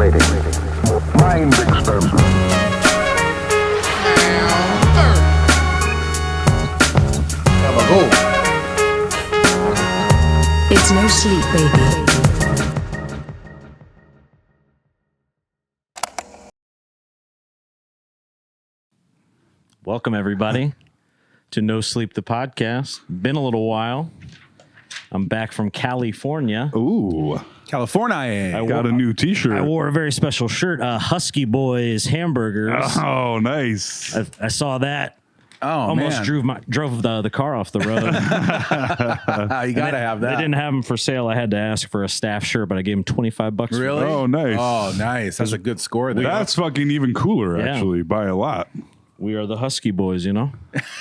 Manipulating. Mind experiment. It's no sleep, baby. Welcome, everybody, to No Sleep, the podcast. Been a little while. I'm back from California. Ooh, California. I got a new T-shirt. I wore a very special shirt, Husky Boys hamburgers. Oh, nice. I saw that. Oh, Almost man. drove the car off the road. You got to have that. They didn't have them for sale. I had to ask for a staff shirt, but I gave them $25. Really? Oh, nice. Oh, nice. That's a good score there. That's fucking even cooler, Yeah. actually, by a lot. We are the Husky Boys, you know?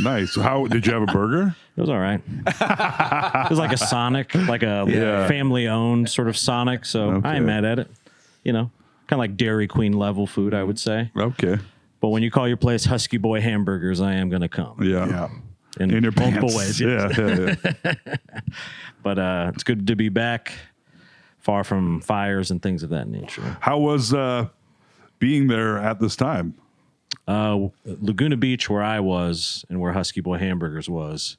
Nice. How did you have a burger? It was all right. It was like a Sonic, like a family-owned sort of Sonic, so I ain't mad at it. You know, kind of like Dairy Queen level food, I would say. Okay. But when you call your place Husky Boy Hamburgers, I am going to come. Yeah. In your multiple pants. ways. Yes. Yeah. But it's good to be back, far from fires and things of that nature. How was being there at this time? Laguna Beach, where I was, and where Husky Boy Hamburgers was,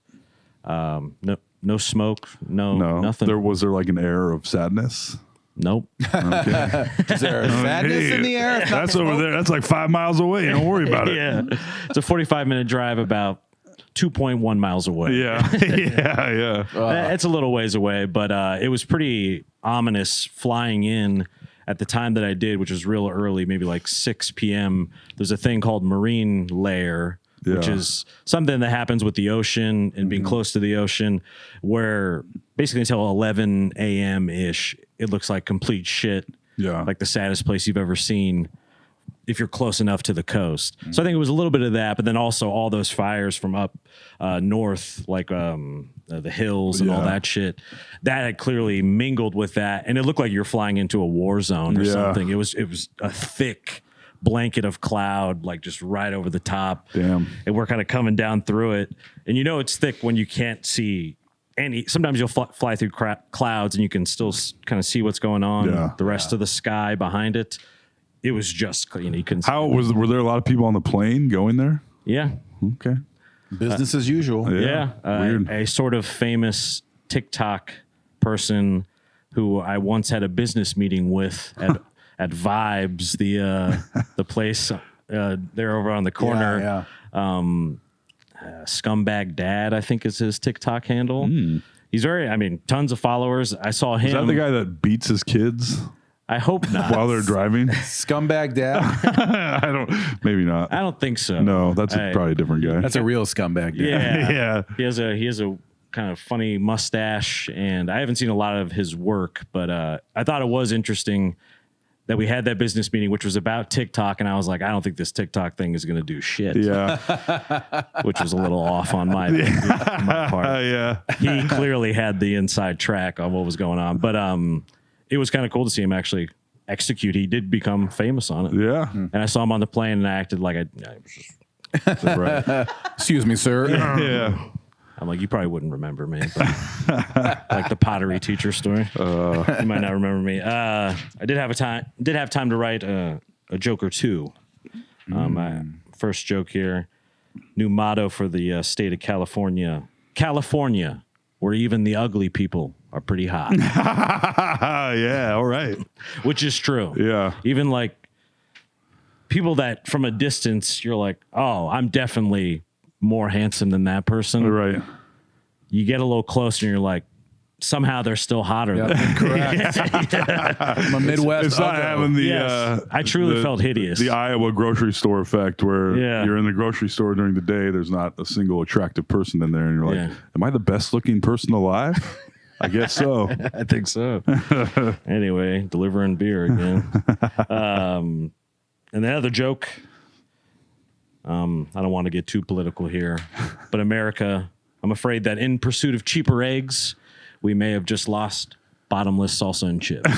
no smoke, no nothing. Was there like an air of sadness? Nope. Okay. Is there a sadness in the air? That's over there. That's like 5 miles away. Don't worry about it. Yeah, it's a 45-minute drive, about 2.1 miles away. Yeah. Yeah. It's a little ways away, but it was pretty ominous flying in at the time that I did, which was real early, maybe like 6 p.m. There's a thing called marine layer, which is something that happens with the ocean and being close to the ocean, where basically until 11 a.m.-ish, it looks like complete shit. Yeah. Like the saddest place you've ever seen if you're close enough to the coast. So I think it was a little bit of that, but then also all those fires from up north, like the hills and all that shit, that had clearly mingled with that. And it looked like you're flying into a war zone or something. It was a thick blanket of cloud, like just right over the top. Damn. And we're kind of coming down through it. And you know it's thick when you can't see sometimes you'll fly through clouds and you can still kind of see what's going on, the rest of the sky behind it. It was just, you couldn't. Were there a lot of people on the plane going there? Yeah. Okay. Business as usual. Yeah. Weird. A sort of famous TikTok person who I once had a business meeting with at Vibes, the place there over on the corner. Scumbag Dad, I think is his TikTok handle. He's tons of followers. I saw him. Is that the guy that beats his kids? I hope not. While they're driving? Scumbag Dad? Maybe not. I don't think so. No, that's probably a different guy. That's a real scumbag dad. Yeah. He has a kind of funny mustache, and I haven't seen a lot of his work, but I thought it was interesting that we had that business meeting, which was about TikTok, and I was like, I don't think this TikTok thing is going to do shit. Yeah. Which was a little off on my part. Yeah. He clearly had the inside track on what was going on, but it was kind of cool to see him actually execute. He did become famous on it. Yeah. And I saw him on the plane, and I acted like I was just Right. Excuse me, sir. Yeah. I'm like, you probably wouldn't remember me, but like the pottery teacher story. You might not remember me. I did have time to write a joke or two. My first joke here: new motto for the state of California, where even the ugly people are pretty hot. Yeah. All right. Which is true. Yeah. Even like people that from a distance, you're like, oh, I'm definitely more handsome than that person. Right. You get a little closer and you're like, somehow they're still hotter than me. Correct. I'm a Midwest. It's not having the. Yes. I truly felt hideous. The Iowa grocery store effect, where Yeah. you're in the grocery store during the day. There's not a single attractive person in there, and you're like, "Am I the best looking person alive?" I guess so. I think so. Anyway, delivering beer again. And the other joke, I don't want to get too political here, but America, I'm afraid that in pursuit of cheaper eggs, we may have just lost bottomless salsa and chips.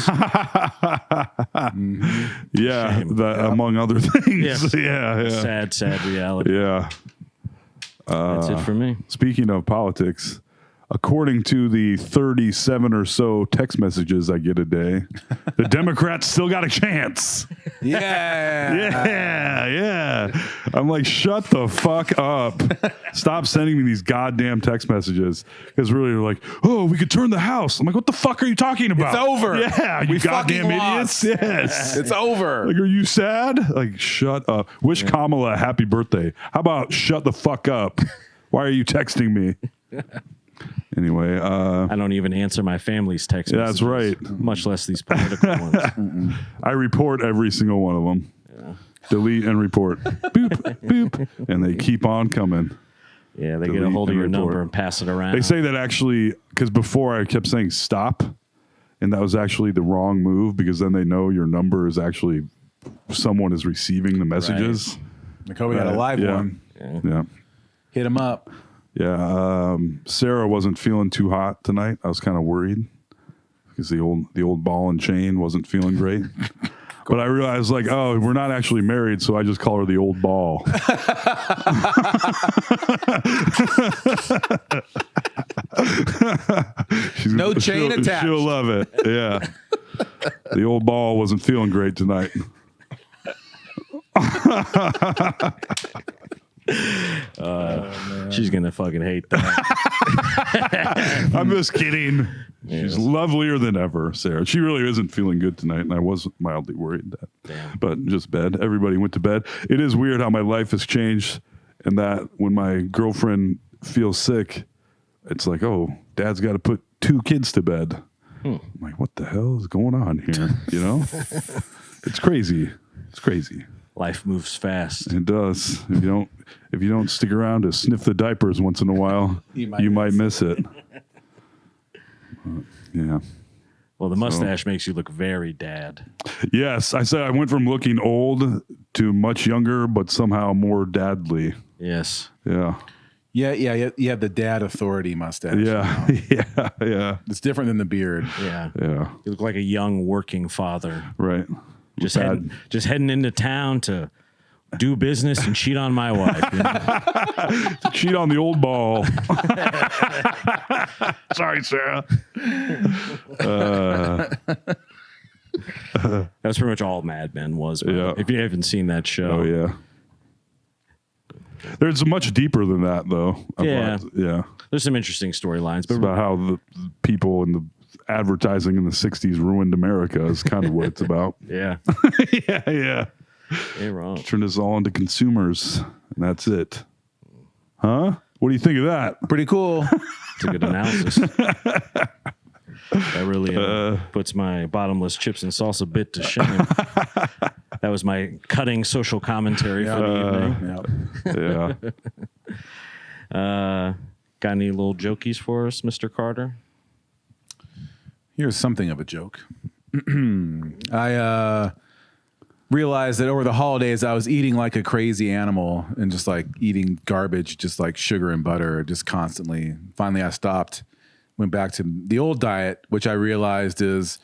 Yeah, among other things. Yes. Yeah. Sad reality. Yeah. That's it for me. Speaking of politics, according to the 37 or so text messages I get a day, the Democrats still got a chance. Yeah. I'm like, shut the fuck up. Stop sending me these goddamn text messages. Because really, they're like, oh, we could turn the House. I'm like, what the fuck are you talking about? It's over. Yeah, you We goddamn fucking idiots. lost. Yes. It's over. Like, are you sad? Like, shut up. Wish Kamala a happy birthday. How about shut the fuck up? Why are you texting me? Anyway, I don't even answer my family's text messages. That's right. Much less these political ones. I report every single one of them. Yeah. Delete and report. Boop, boop. And they keep on coming. Yeah, they Delete get a hold of and your report. number and pass it around. They say that actually, because before I kept saying stop, and that was actually the wrong move because then they know your number is actually someone is receiving the messages. Like, oh, we got a live one. Yeah. Hit him up. Yeah. Sarah wasn't feeling too hot tonight. I was kind of worried because the old ball and chain wasn't feeling great. But I realized, like, oh, we're not actually married, so I just call her the old ball. No chain attached. She'll love it. Yeah. The old ball wasn't feeling great tonight. She's gonna fucking hate that. I'm just kidding. She's lovelier than ever, Sarah. She really isn't feeling good tonight, and I was mildly worried that. Damn. But just bed. Everybody went to bed. It is weird how my life has changed, and that when my girlfriend feels sick, it's like, oh, Dad's got to put 2 kids to bed. I'm like, what the hell is going on here? You know, it's crazy. It's crazy. Life moves fast. It does. If you don't stick around to sniff the diapers once in a while, you might miss it. Yeah. Well, the mustache makes you look very dad. Yes, I said I went from looking old to much younger, but somehow more dadly. Yes. Yeah. Yeah. You have the dad authority mustache. Yeah. Yeah. It's different than the beard. Yeah. Yeah. You look like a young working father. Right. Just heading into town to do business and cheat on my wife. You know? Cheat on the old ball. Sorry, Sarah. That's pretty much all Mad Men was. Yeah. If you haven't seen that show. Oh, yeah. There's much deeper than that, though. Yeah. Yeah. There's some interesting storylines. It's about how the people in the advertising in the 60s ruined America is kind of what it's about. Yeah. Yeah. Ain't wrong. Turn this all into consumers, and that's it. Huh? What do you think of that? Pretty cool. It's a good analysis. That really puts my bottomless chips and salsa bit to shame. That was my cutting social commentary for the evening. Yeah. Got any little jokies for us, Mr. Carter? Here's something of a joke. I realized that over the holidays, I was eating like a crazy animal and just like eating garbage, just like sugar and butter, just constantly. Finally, I stopped, went back to the old diet, which I realized is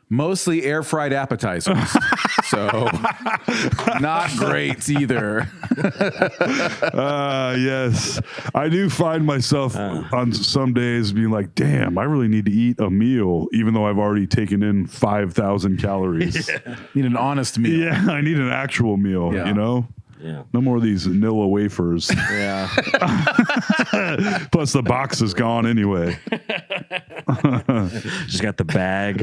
mostly air fried appetizers. So not great either. Yes. I do find myself on some days being like, damn, I really need to eat a meal, even though I've already taken in 5,000 calories. Need an honest meal. Yeah, I need an actual meal, Yeah. you know? Yeah. No more of these Nilla wafers. Yeah. Plus the box is gone anyway. Just got the bag.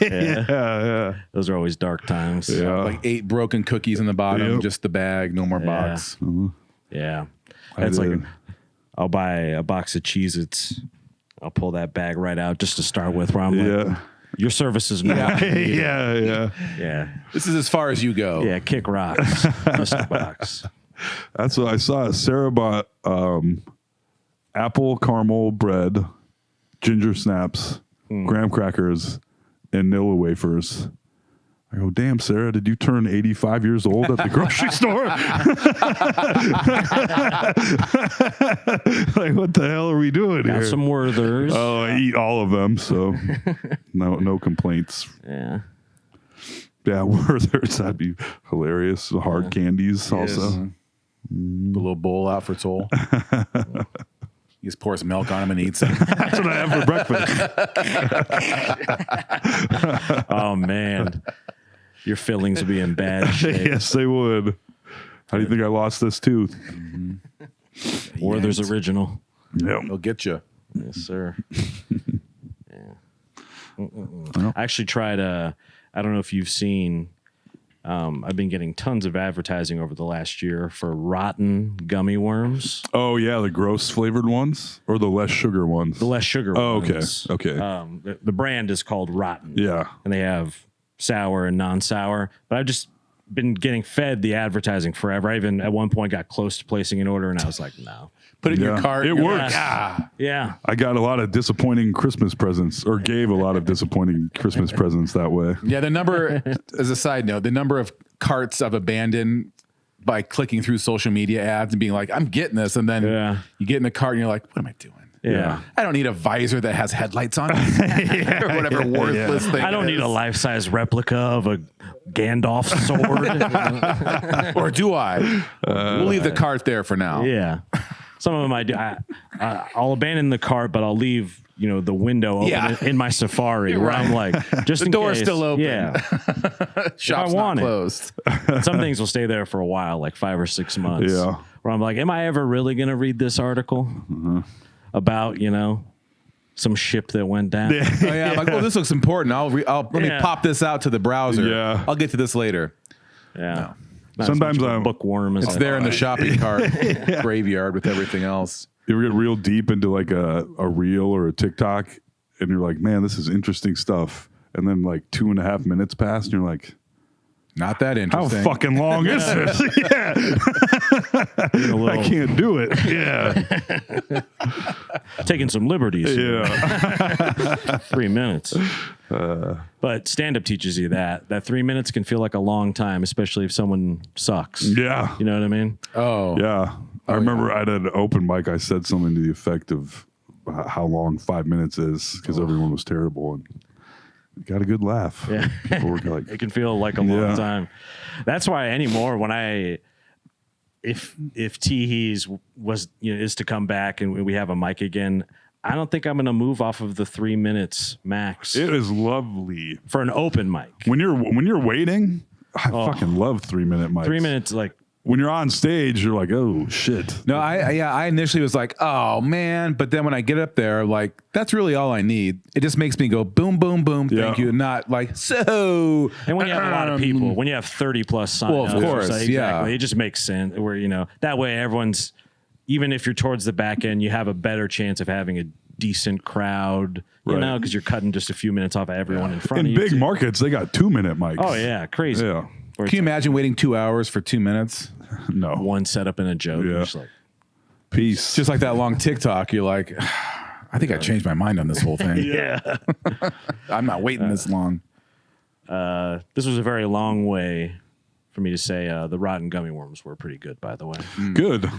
Yeah. Those are always dark times. Yeah. Like 8 broken cookies in the bottom, Yep. just the bag, no more Yeah. box. Yeah. I That's like, did. I'll buy a box of Cheez-Its. I'll pull that bag right out just to start with, where I'm like, Yeah. your service is not. Yeah. Yeah. This is as far as you go. Yeah. Kick rocks, Mr. Box. That's what I saw. Sarah bought apple caramel bread, ginger snaps, graham crackers, and Nilla wafers. I go, damn, Sarah, did you turn 85 years old at the grocery store? Like, what the hell are we doing Got here? some Werthers. Oh, I eat all of them, so no complaints. Yeah. Yeah, Werther's, that'd be hilarious. The hard candies also. The little bowl out for Toll. He just pours milk on him and eats them. That's what I have for breakfast. Oh man, your fillings would be in bad shape. Yes, they would. How do you think I lost this tooth? Werther's original. Yep. He'll get you. Yes, sir. I actually tried. I don't know if you've seen. I've been getting tons of advertising over the last year for rotten gummy worms. Oh yeah, the gross flavored ones or the less sugar ones. The less sugar Oh, ones. okay. The brand is called Rotten. Yeah. And they have sour and non-sour. But I've just been getting fed the advertising forever. I even at one point got close to placing an order, and I was like, no. Put it in your Yeah. cart. It You're works. like, Yeah. I got a lot of disappointing Christmas presents, or gave a lot of disappointing Christmas presents that way. Yeah, the number, as a side note, the number of carts I've abandoned by clicking through social media ads and being like, I'm getting this. And then you get in the cart and you're like, what am I doing? Yeah. I don't need a visor that has headlights on it or whatever worthless thing. I don't it need a is. life-size replica of a Gandalf sword. Or do I? We'll leave the cart there for now. Yeah. Some of them I do. I'll abandon the cart, but I'll leave, the window open Yeah. in my Safari You're where right. I'm like, just The in door's case. still open. Yeah. Shop's I not want it. closed. Some things will stay there for a while, like 5 or 6 months. Yeah. Where I'm like, am I ever really going to read this article about, some ship that went down? Oh, yeah. I'm like, well, this looks important. Let me Yeah. pop this out to the browser. Yeah. I'll get to this later. Yeah. Not Sometimes as much of a I'm- bookworm as It's I there in the thought. shopping cart graveyard with everything else. You ever get real deep into like a reel or a TikTok and you're like, man, this is interesting stuff. And then like 2.5 minutes pass and you're like, Not that how interesting. fucking long is this? Yeah. I can't do it. Yeah. Taking some liberties. Yeah. 3 minutes. But stand-up teaches you that 3 minutes can feel like a long time, especially if someone sucks. Yeah. You know what I mean? Oh. Yeah. I remember I had an open mic. I said something to the effect of how long 5 minutes is because everyone was terrible and got a good laugh. Yeah. People were like, It can feel like a long Yeah. time. That's why anymore when if Teehees is to come back and we have a mic again, I don't think I'm going to move off of the 3 minutes max it is lovely. for an open mic. When you're waiting, I fucking love 3 minute mics. 3 minutes, like, When you're on stage, you're like, oh shit. No, I initially was like, oh man, but then when I get up there, like that's really all I need. It just makes me go boom, boom, boom, thank Yeah. you, and not like so. and when you have a lot of people, when you have 30 plus sign Well, of course, yeah. it just makes sense where, that way everyone's, even if you're towards the back end, you have a better chance of having a decent crowd, Right. because you're cutting just a few minutes off of everyone in front In of you. big too. markets, they got 2 minute mics. Oh yeah, crazy. Yeah. Where Can you it's imagine waiting 2 hours for 2 minutes? No. one setup and a joke. Yeah. You're just like, Peace. Just like that long TikTok, you're like, I think I changed my mind on this whole thing. yeah. I'm not waiting this long. This was a very long way for me to say the rotten gummy worms were pretty good, by the way. Good.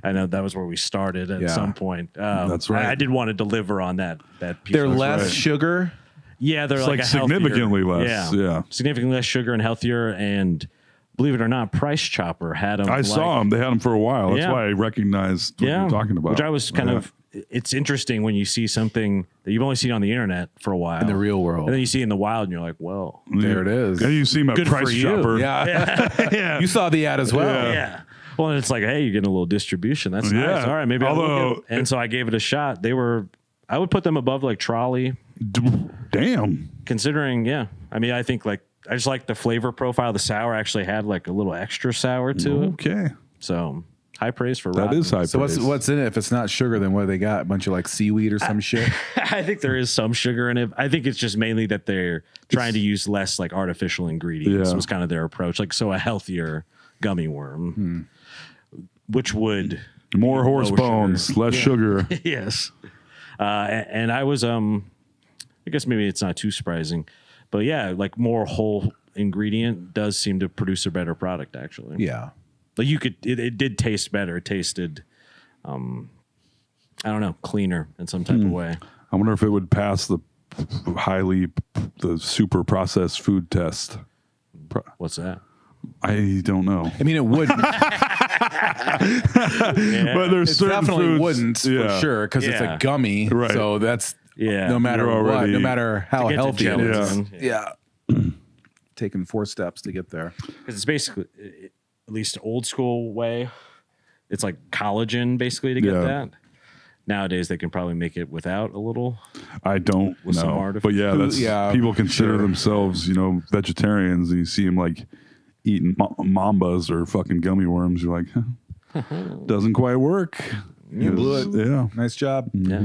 I know that was where we started at Yeah. some point. That's right. I did want to deliver on that piece. They're That's less right. sugar. Yeah, they're It's like like a healthier- significantly less, yeah. Significantly less sugar and healthier. And believe it or not, Price Chopper had them. I saw them. They had them for a while. That's Yeah. why I recognized what you're talking about. Which I was kind of. It's interesting when you see something that you've only seen on the internet for a while In the real world. and then you see it in the wild, and you're like, "Whoa, There it is. And you see them at Good for Price you. Chopper. Yeah. yeah, You saw the ad as well. yeah." Well, and it's like, hey, you're getting a little distribution. That's Yeah. nice. All right, maybe. I'll look Although- at it. And so I gave it a shot. I would put them above like Trolley, Damn. considering. Yeah, I mean, I think like I just like the flavor profile. The sour actually had like a little extra sour to it. Okay. So high praise for That Rotten. is high So praise. what's in it? If it's not sugar, then what do they got? A bunch of like seaweed or some shit? I think there is some sugar in it. I think it's just mainly that they're trying to use less like artificial ingredients. Yeah. Was kind of their approach. Like so, a healthier gummy worm, which would More horse lower bones, less sugar. yes. And I was I guess maybe it's not too surprising, but yeah, like more whole ingredient does seem to produce a better product actually. Yeah. Like you could, it did taste better. It tasted, I don't know, cleaner in some type of way. I wonder if it would pass the super processed food test. What's that? I don't know. I mean, it wouldn't. But there's It certain definitely foods, wouldn't for sure because it's Yeah. a gummy. Right. So that's no matter You're what, already- no matter how To get to healthy it is. gelatin. Yeah. Taking 4 steps to get there. Because it's basically, at least old school way, it's like collagen basically to get Yeah. that. Nowadays, they can probably make it without a little. I don't With some know. artificial- But yeah, that's Yeah, people consider sure. themselves, vegetarians, and you see them like eating mambas or fucking gummy worms. You're like, doesn't quite work. You blew it. Yeah. Nice job. Yeah.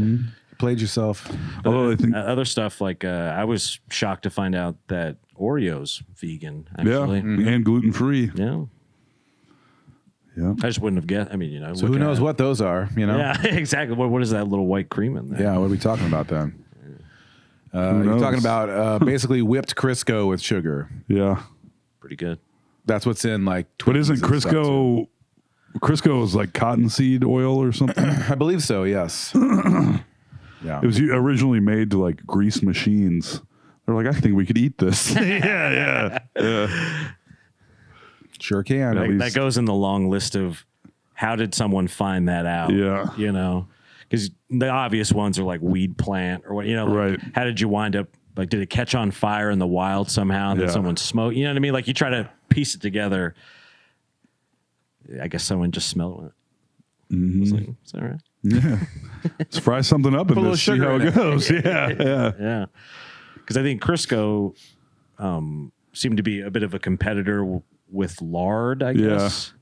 Played yourself. Although I think, Other stuff like I was shocked to find out that Oreo's vegan. yeah, Actually, and gluten free. yeah. Yeah. I just wouldn't have guessed. I mean, So who knows what those are, Yeah, exactly. What is that little white cream in there? Yeah, what are we talking about then? You're knows? talking about basically whipped Crisco with sugar. Yeah. Pretty good. That's what's in like But isn't Twinkies and stuff, too. Crisco is like cottonseed oil or something? I believe so, yes. Yeah. It was originally made to like grease machines. They're like, I think we could eat this. yeah. Sure can. Like, least- that goes in the long list of how did someone find that out? Yeah. Because the obvious ones are like weed plant or what, like, Right. how did you wind up, like, did it catch on fire in the wild somehow and then Yeah. someone smoked? You know what I mean? Like, you try to piece it together. I guess someone just smelled it. It's like, is that right? Yeah. Let's fry something up a and little just see sugar how in it it. goes. Yeah. Yeah. Because I think Crisco seemed to be a bit of a competitor with lard, I guess.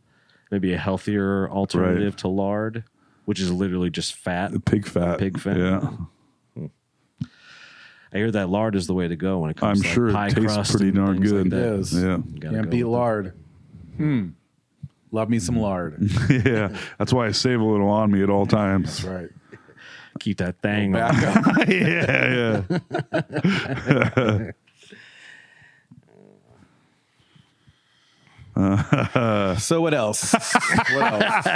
Maybe a healthier alternative to lard, which is literally just fat. Pig fat. Pig fat. Yeah. I hear that lard is the way to go when it comes I'm to like, sure pie it tastes crust pretty and darn things good. Like that. It is. Yeah. You gotta Can't go beat with it. lard. Love me some lard. Yeah. That's why I save a little on me at all times. Right. Keep that thing. Back up. yeah. So what else? What else?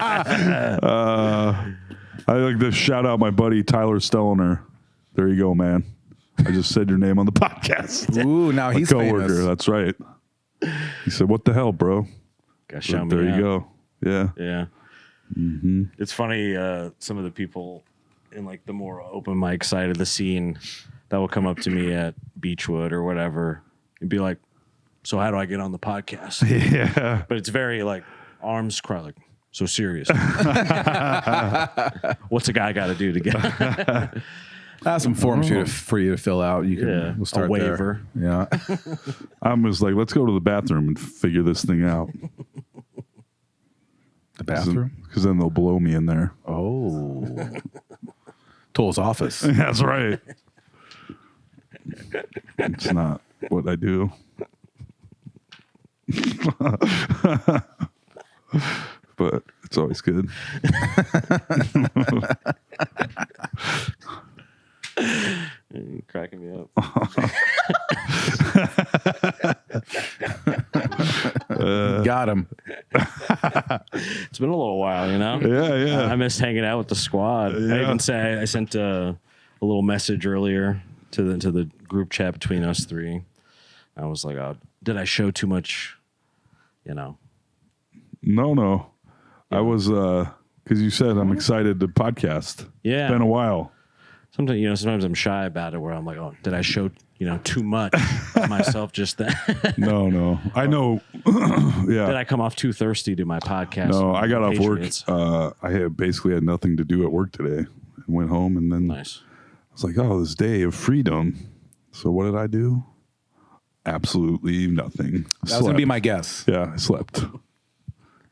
I like to shout out my buddy Tyler Stellner. There you go, man. I just said your name on the podcast. Ooh, now My he's coworker. famous. That's right. He said, "What the hell, bro?" Gotta show me There out. you go. Yeah. Yeah. It's funny, some of the people in like the more open mic side of the scene that will come up to me at Beechwood or whatever and be like, so how do I get on the podcast? Yeah. But it's very like arms crossed, like, so serious. What's a guy got to do to get I have some forms for you to fill out. You can Yeah, we'll start a waiver? There. Yeah. I'm just like, let's go to the bathroom and figure this thing out. The bathroom. Because then they'll blow me in there. Oh. Toll's office. That's right. It's not what I do. But it's always good. cracking me up? Got him. It's been a little while, Yeah. I missed hanging out with the squad. I Yeah. even say I sent a little message earlier to the group chat between us three. I was like, oh, did I show too much? No. I was, because you said I'm excited to podcast. Yeah. It's been a while. Sometimes I'm shy about it where I'm like, oh, did I show, too much of myself just then? No. I know. Yeah. Did I come off too thirsty to my podcast? No, I got off Patriots? work. I had basically had nothing to do at work today. And went home and then Nice. I was like, oh, this day of freedom. So what did I do? Absolutely nothing. That was going to be my guess. Yeah, I slept.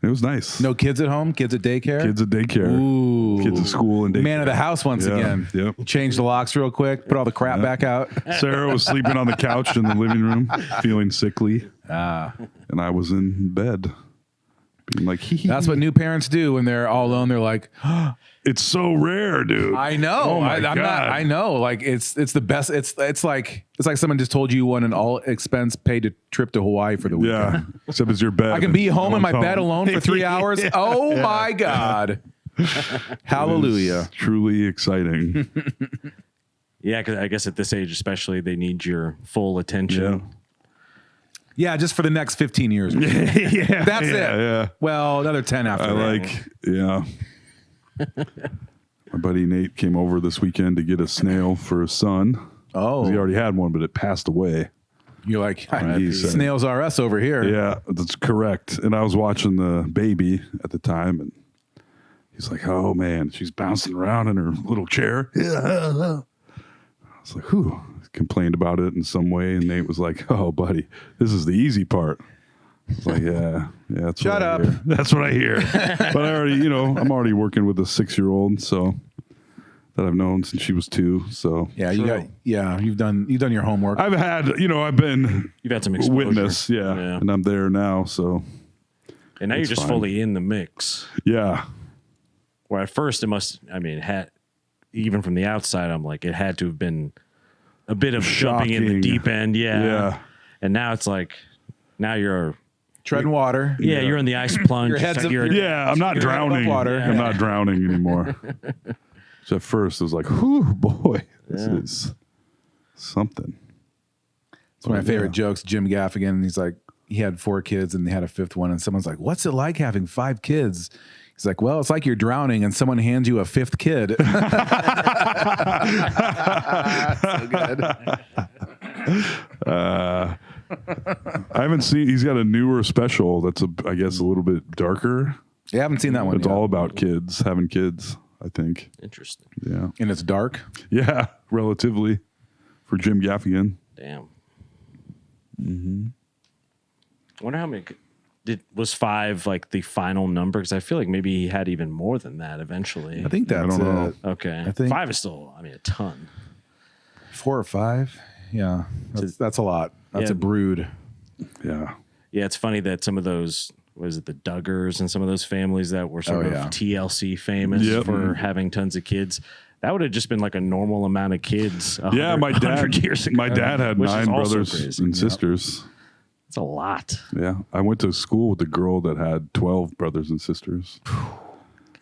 It was nice. No kids at home? Kids at daycare? Kids at daycare. Ooh. Kids at school and daycare. Man of the house once Yeah, again. yep. Change the locks real quick. Put all the crap back out. Sarah was sleeping on the couch in the living room, feeling sickly. And I was in bed, being like, hee hee. That's what new parents do when they're all alone. They're like, It's so rare, dude. I know. Oh my I'm God. not. I know. Like it's the best. It's like someone just told you won an all expense paid trip to Hawaii for the weekend. Yeah, except it's your bed. I can be and home in no my one's bed home. alone for 3 hours. Oh my God. Hallelujah. It's truly exciting. Yeah, because I guess at this age especially, they need your full attention. Yeah, just for the next 15 years. Yeah, That's it. Yeah. Well, another 10 after that. My buddy Nate came over this weekend to get a snail for his son. Oh. He already had one, but it passed away. You're like, He said- snails are us over here. Yeah, that's correct. And I was watching the baby at the time, and he's like, "Oh man, she's bouncing around in her little chair." Yeah. I was like, "Whew." Complained about it in some way, and Nate was like, "Oh, buddy, this is the easy part." I was like, "Yeah, that's Shut what I up. hear. That's what I hear." But I already, I'm already working with a 6-year-old, so that I've known since she was 2. So Yeah, you've done your homework. I've had, I've been You've had some exposure. witness, yeah, and I'm there now. So and now you're it's just fine. fully in the mix. Yeah, Where at first it had, even from the outside, I'm like, it had to have been a bit of jumping in the Shocking. deep end. Yeah. Yeah. And now it's like, now you're Treading water. you're in the ice plunge. Your head's It's like up- you're, yeah. I'm not Your head above drowning. water. I'm not drowning anymore. So at first it was like, "Whew, boy, this Yeah. is something." It's one of my favorite jokes. Jim Gaffigan, he's like, he had 4 kids and they had a 5th one, and someone's like, "What's it like having 5 kids?" He's like, "Well, it's like you're drowning and someone hands you a 5th kid." So good. I haven't seen. He's got a newer special that's I guess a little bit darker. You haven't seen that one It's yet. all about kids having kids. I think. interesting. Yeah. And it's dark. Yeah. Relatively for Jim Gaffigan. Damn. I wonder how many was 5 like the final number? Because I feel like maybe he had even more than that eventually. I think that's don't know. it. Okay. I think- 5 is still, a ton. 4 or 5. Yeah, that's a lot. That's Yeah. a brood. Yeah. Yeah, it's funny that some of those, was it the Duggars and some of those families that were sort of yeah. TLC famous Yep. for having tons of kids. That would have just been like a normal amount of kids. Yeah. My 100 dad. years ago. My dad had which is 9 also brothers crazy. and sisters. It's a lot. Yeah. I went to school with a girl that had 12 brothers and sisters,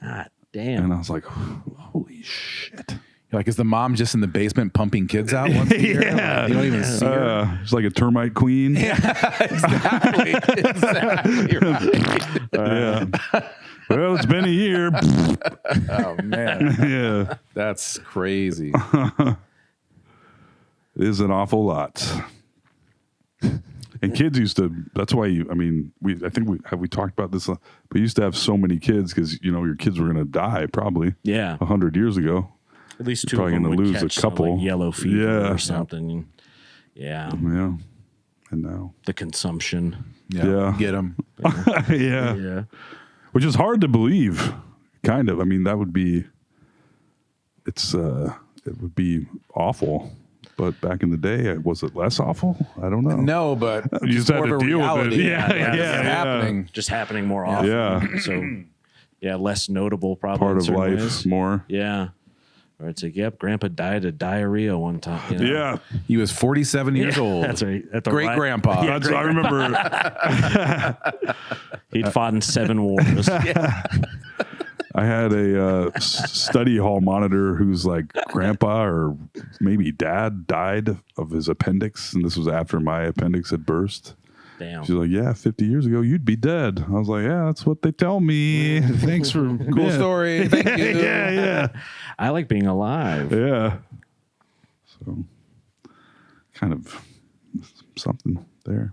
God damn. and I was like, "Holy shit!" You're like, is the mom just in the basement pumping kids out once a year? Yeah. You don't even see her. It's like a termite queen. Exactly. Exactly right. Yeah. Well, it's been a year. Oh man, Yeah. that's crazy. It is an awful lot. And kids used to, that's why we talked about this, we used to have so many kids because, your kids were going to die probably Yeah. 100 years ago. At least 2 probably of them gonna would lose a catch some, couple. like, yellow fever Yeah. or something. Yeah. Yeah. And now. The consumption. Yeah. Get them. Yeah. Yeah. Which is hard to believe, kind of. I mean, it would be awful. But back in the day, was it less awful? I don't know. No, but You just had more to of a deal with it. reality. Yeah, yeah, It's yeah. happening. Just happening more often. Yeah. So, yeah, less notable probably. Part in of certain life ways. more. Yeah. Or it's like, yep, Grandpa died of diarrhea one time. You know? Yeah. He was 47 years old. That's right. At the Great right- grandpa. Yeah, I remember. He'd fought in 7 wars. I had a study hall monitor whose like grandpa or maybe dad died of his appendix, and this was after my appendix had burst. Damn. She's like, "Yeah, 50 years ago, you'd be dead." I was like, "Yeah, that's what they tell me." Thanks for Cool story. Thank you. Yeah, I like being alive. yeah. So, kind of something there.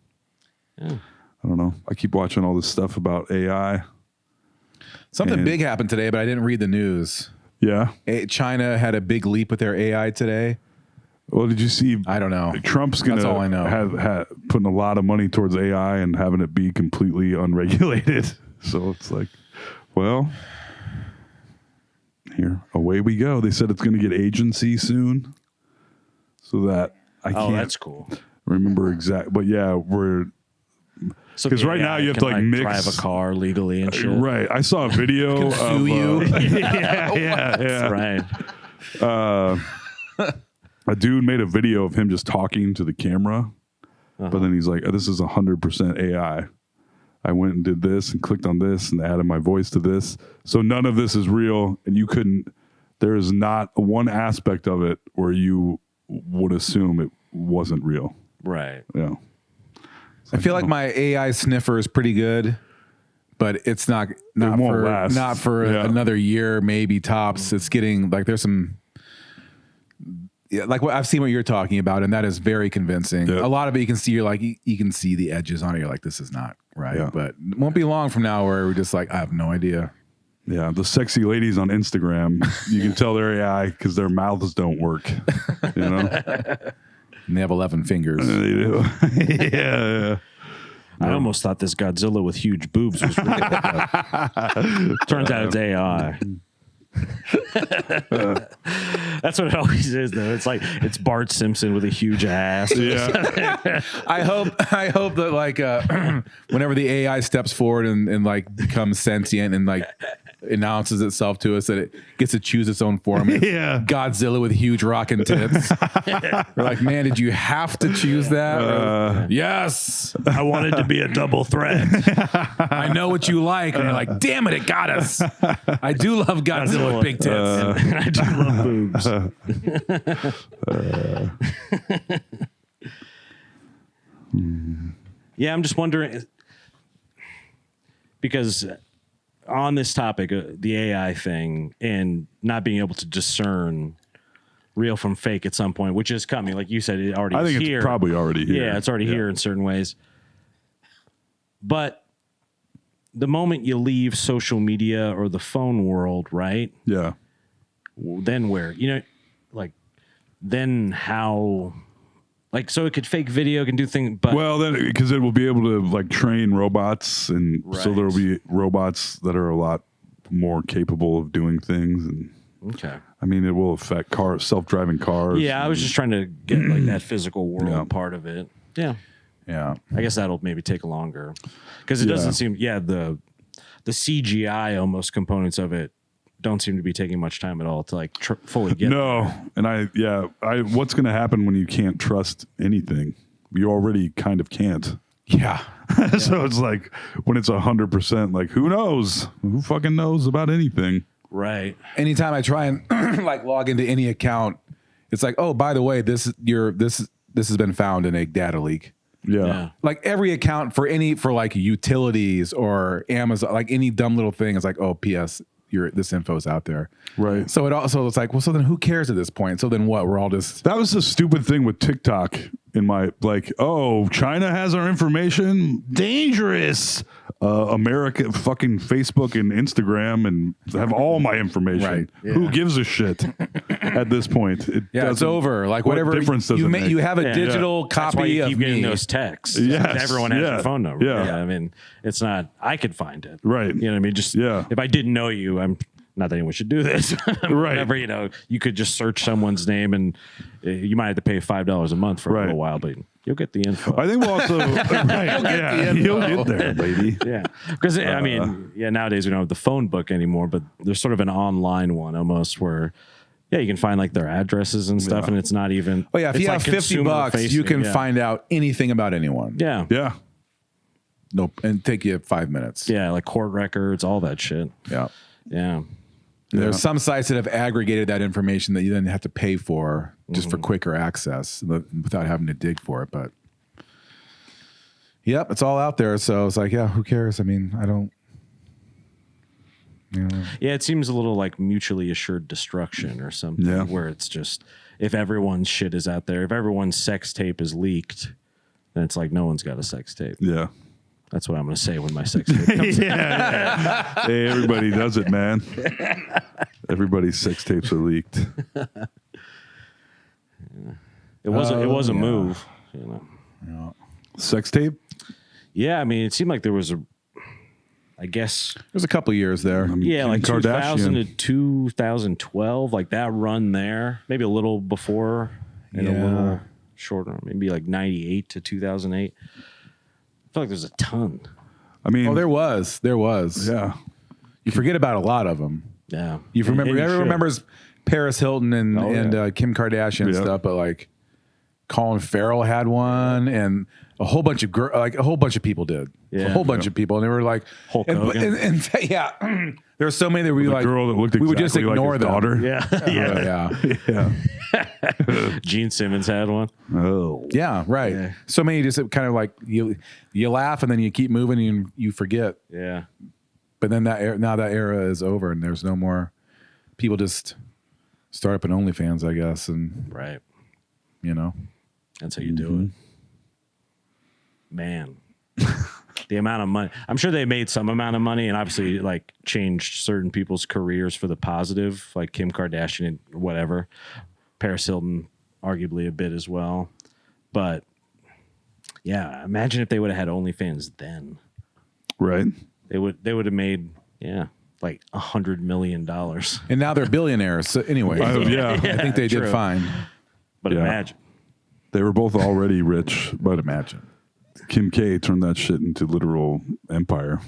Yeah. I don't know. I keep watching all this stuff about AI. Something And- big happened today, but I didn't read the news. Yeah. China had a big leap with their AI today. Well, did you see? I don't know. Trump's going That's all I know. to have putting a lot of money towards AI and having it be completely unregulated. So it's like, well, here, away we go. They said it's going to get agency soon, so that I Oh, can't that's cool. remember exact. But yeah, we're So 'Cause the right AI now you have can, to, like, mix- drive a car legally and shit. right. I saw a video of sue you. yeah. Right. A dude made a video of him just talking to the camera, but then he's like, "This is 100% AI. I went and did this and clicked on this and added my voice to this. So none of this is real, and you couldn't. There is not one aspect of it where you would assume it wasn't real. Right. Yeah. I feel like my AI sniffer is pretty good, but it's not won't last. not for another year, maybe tops. It's getting like there's some. Yeah, like what I've seen what you're talking about, and that is very convincing. Yep. A lot of it you can see, you're like, you can see the edges on it. You're like, this is not right. Yeah. But it won't be long from now where we're just like, I have no idea. Yeah, the sexy ladies on Instagram, you can tell they're AI because their mouths don't work. You know, And they have 11 fingers. they do. yeah. I almost thought this Godzilla with huge boobs was real. Turns out it's AI. That's what it always is, though. It's like it's Bart Simpson with a huge ass. Yeah. I hope that like whenever the AI steps forward and like becomes sentient and like announces itself to us that it gets to choose its own form. Yeah. Godzilla with huge rockin' tits. We're like, man, did you have to choose that? Yes. I wanted to be a double threat. I know what you like. And you're like, damn it, it got us. I do love Godzilla with big tits. I do love boobs. Yeah, I'm just wondering because on this topic, the AI thing and not being able to discern real from fake at some point, which is coming, like you said, it already I is think here. it's probably already here. Yeah, it's already here in certain ways. But the moment you leave social media or the phone world, right? Yeah. Then where? You know, like, then how? Like, so it could fake video, can do things, but Well, then because it will be able to like train robots, and so there will be robots that are a lot more capable of doing things. And okay. I mean, it will affect self-driving cars. Yeah, I was just trying to get like that physical world part of it. Yeah. Yeah. I guess that'll maybe take longer because it doesn't seem. Yeah, the CGI almost components of it don't seem to be taking much time at all to like fully get. No, and what's going to happen when you can't trust anything? You already kind of can't. Yeah. So it's like when it's 100%, like who knows? Who fucking knows about anything? Right. Anytime I try and like log into any account, it's like, oh, by the way, this has been found in a data leak. Yeah. Like every account for like utilities or Amazon, like any dumb little thing is like, oh, P.S. This info's out there. Right. So it's like, well, so then who cares at this point? So then what? We're all just. That was the stupid thing with TikTok in my, like, oh, China has our information. Dangerous. America, fucking Facebook and Instagram and have all my information. Right. Yeah. Who gives a shit at this point? It's over. Like what whatever difference does it make? you have a digital That's why copy you of keep me. getting those texts. Yes. Everyone has Yeah. your phone number. Yeah. I mean, it's not. I could find it. Right. You know what I mean? Just Yeah. if I didn't know you, I'm not that anyone should do this. Right. Whatever, you know, you could just search someone's name and you might have to pay $5 a month for a little while, but you'll get the info. I think we'll also you'll get there, baby. Yeah, because I mean, nowadays we don't have the phone book anymore, but there's sort of an online one almost where, you can find like their addresses and stuff, and it's not even. Oh yeah, if it's you like have $50, consumer-facing, you can find out anything about anyone. Yeah, Yeah. Nope, and take you 5 minutes. yeah, like court records, all that shit. Yeah. Yeah, There's some sites that have aggregated that information that you then have to pay for just for quicker access without having to dig for it. But yep, it's all out there. So it's like, yeah, who cares? I mean, I don't. yeah. It seems a little like mutually assured destruction or something. Yeah. Where it's just if everyone's shit is out there, if everyone's sex tape is leaked, then it's like no one's got a sex tape. Yeah. That's what I'm going to say when my sex tape comes out. Hey, everybody does it, man. Everybody's sex tapes are leaked. It was a move, you know. Sex tape? Yeah, I mean, it seemed like there was I guess There's a couple years there. yeah, like Kim 2000 to Kardashian. 2012, like that run there, maybe a little before and a little shorter, maybe like 98 to 2008. I feel like there's a ton. I mean, Oh, there was. yeah. You forget about a lot of them. Yeah. You remember. And you Everyone should. remembers Paris Hilton and Oh, yeah. Kim Kardashian and Yeah. stuff, but like Colin Farrell had one, and a whole bunch of a whole bunch of people did. Yeah. A whole bunch of people, and they were like, Hulk and, Hogan. and yeah, there were so many that we The like. girl that looked exactly we would just like ignore his them. daughter. Yeah. Yeah, Gene Simmons had one. Oh. yeah, right. Yeah. So many just kind of like you laugh and then you keep moving and you forget. Yeah. But then that era is over and there's no more. People just start up an OnlyFans, I guess, and Right. you know. That's how you do it. Man. The amount of money. I'm sure they made some amount of money and obviously like changed certain people's careers for the positive, like Kim Kardashian and whatever. Paris Hilton, arguably a bit as well. But yeah, imagine if they would have had OnlyFans then. Right. They would have made, like $100 million. And now they're billionaires. So anyway, Yeah. I think they did True. fine. But Yeah. imagine. They were both already rich, but Imagine. Kim K turned that shit into literal empire.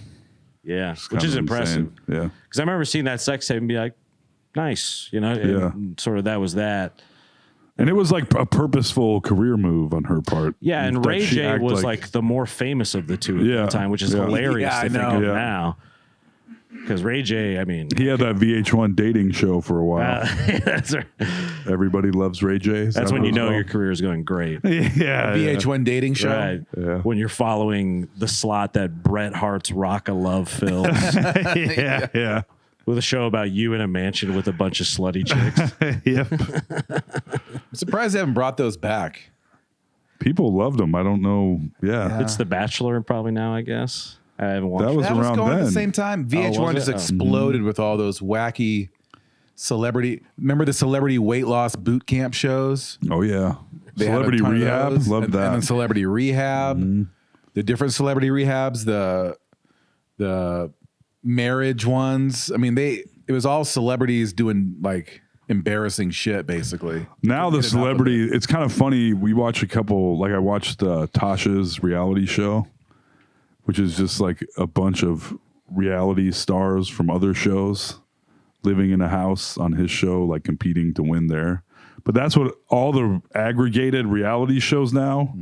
Yeah. It's Which kind is of impressive. insane. Yeah. Because I remember seeing that sex tape and be like, nice, and sort of that was that. And it was like a purposeful career move on her part. Yeah, and That Ray she J act was like the more famous of the two at Yeah, the time, which is yeah. hilarious Yeah, to I think know. of Yeah. now. Because Ray J, I mean, He had that VH1 dating show for a while. that's Everybody loves Ray J. Is that when what you it's know called? your career is going great. Yeah. VH1 dating show. Right. Yeah. When you're following the slot that Bret Hart's Rock of Love fills Yeah. Yeah. with a show about you in a mansion with a bunch of slutty chicks. Yep. I'm surprised they haven't brought those back. People loved him. I don't know. Yeah. It's The Bachelor probably now, I guess. I haven't watched That was That was around going at the then. same time. VH1 was just it? Oh. exploded with all those wacky celebrity. Remember the celebrity weight loss boot camp shows? Oh yeah. They had a Celebrity ton of Rehab. those. Loved And that. then Celebrity Rehab, the different celebrity rehabs, the marriage ones. I mean, it was all celebrities doing like embarrassing shit, basically. Now the Get enough of celebrity, it's kind of funny. We watch a couple, like I watched Tasha's reality show, which is just like a bunch of reality stars from other shows living in a house on his show, like competing to win there. But that's what all the aggregated reality shows now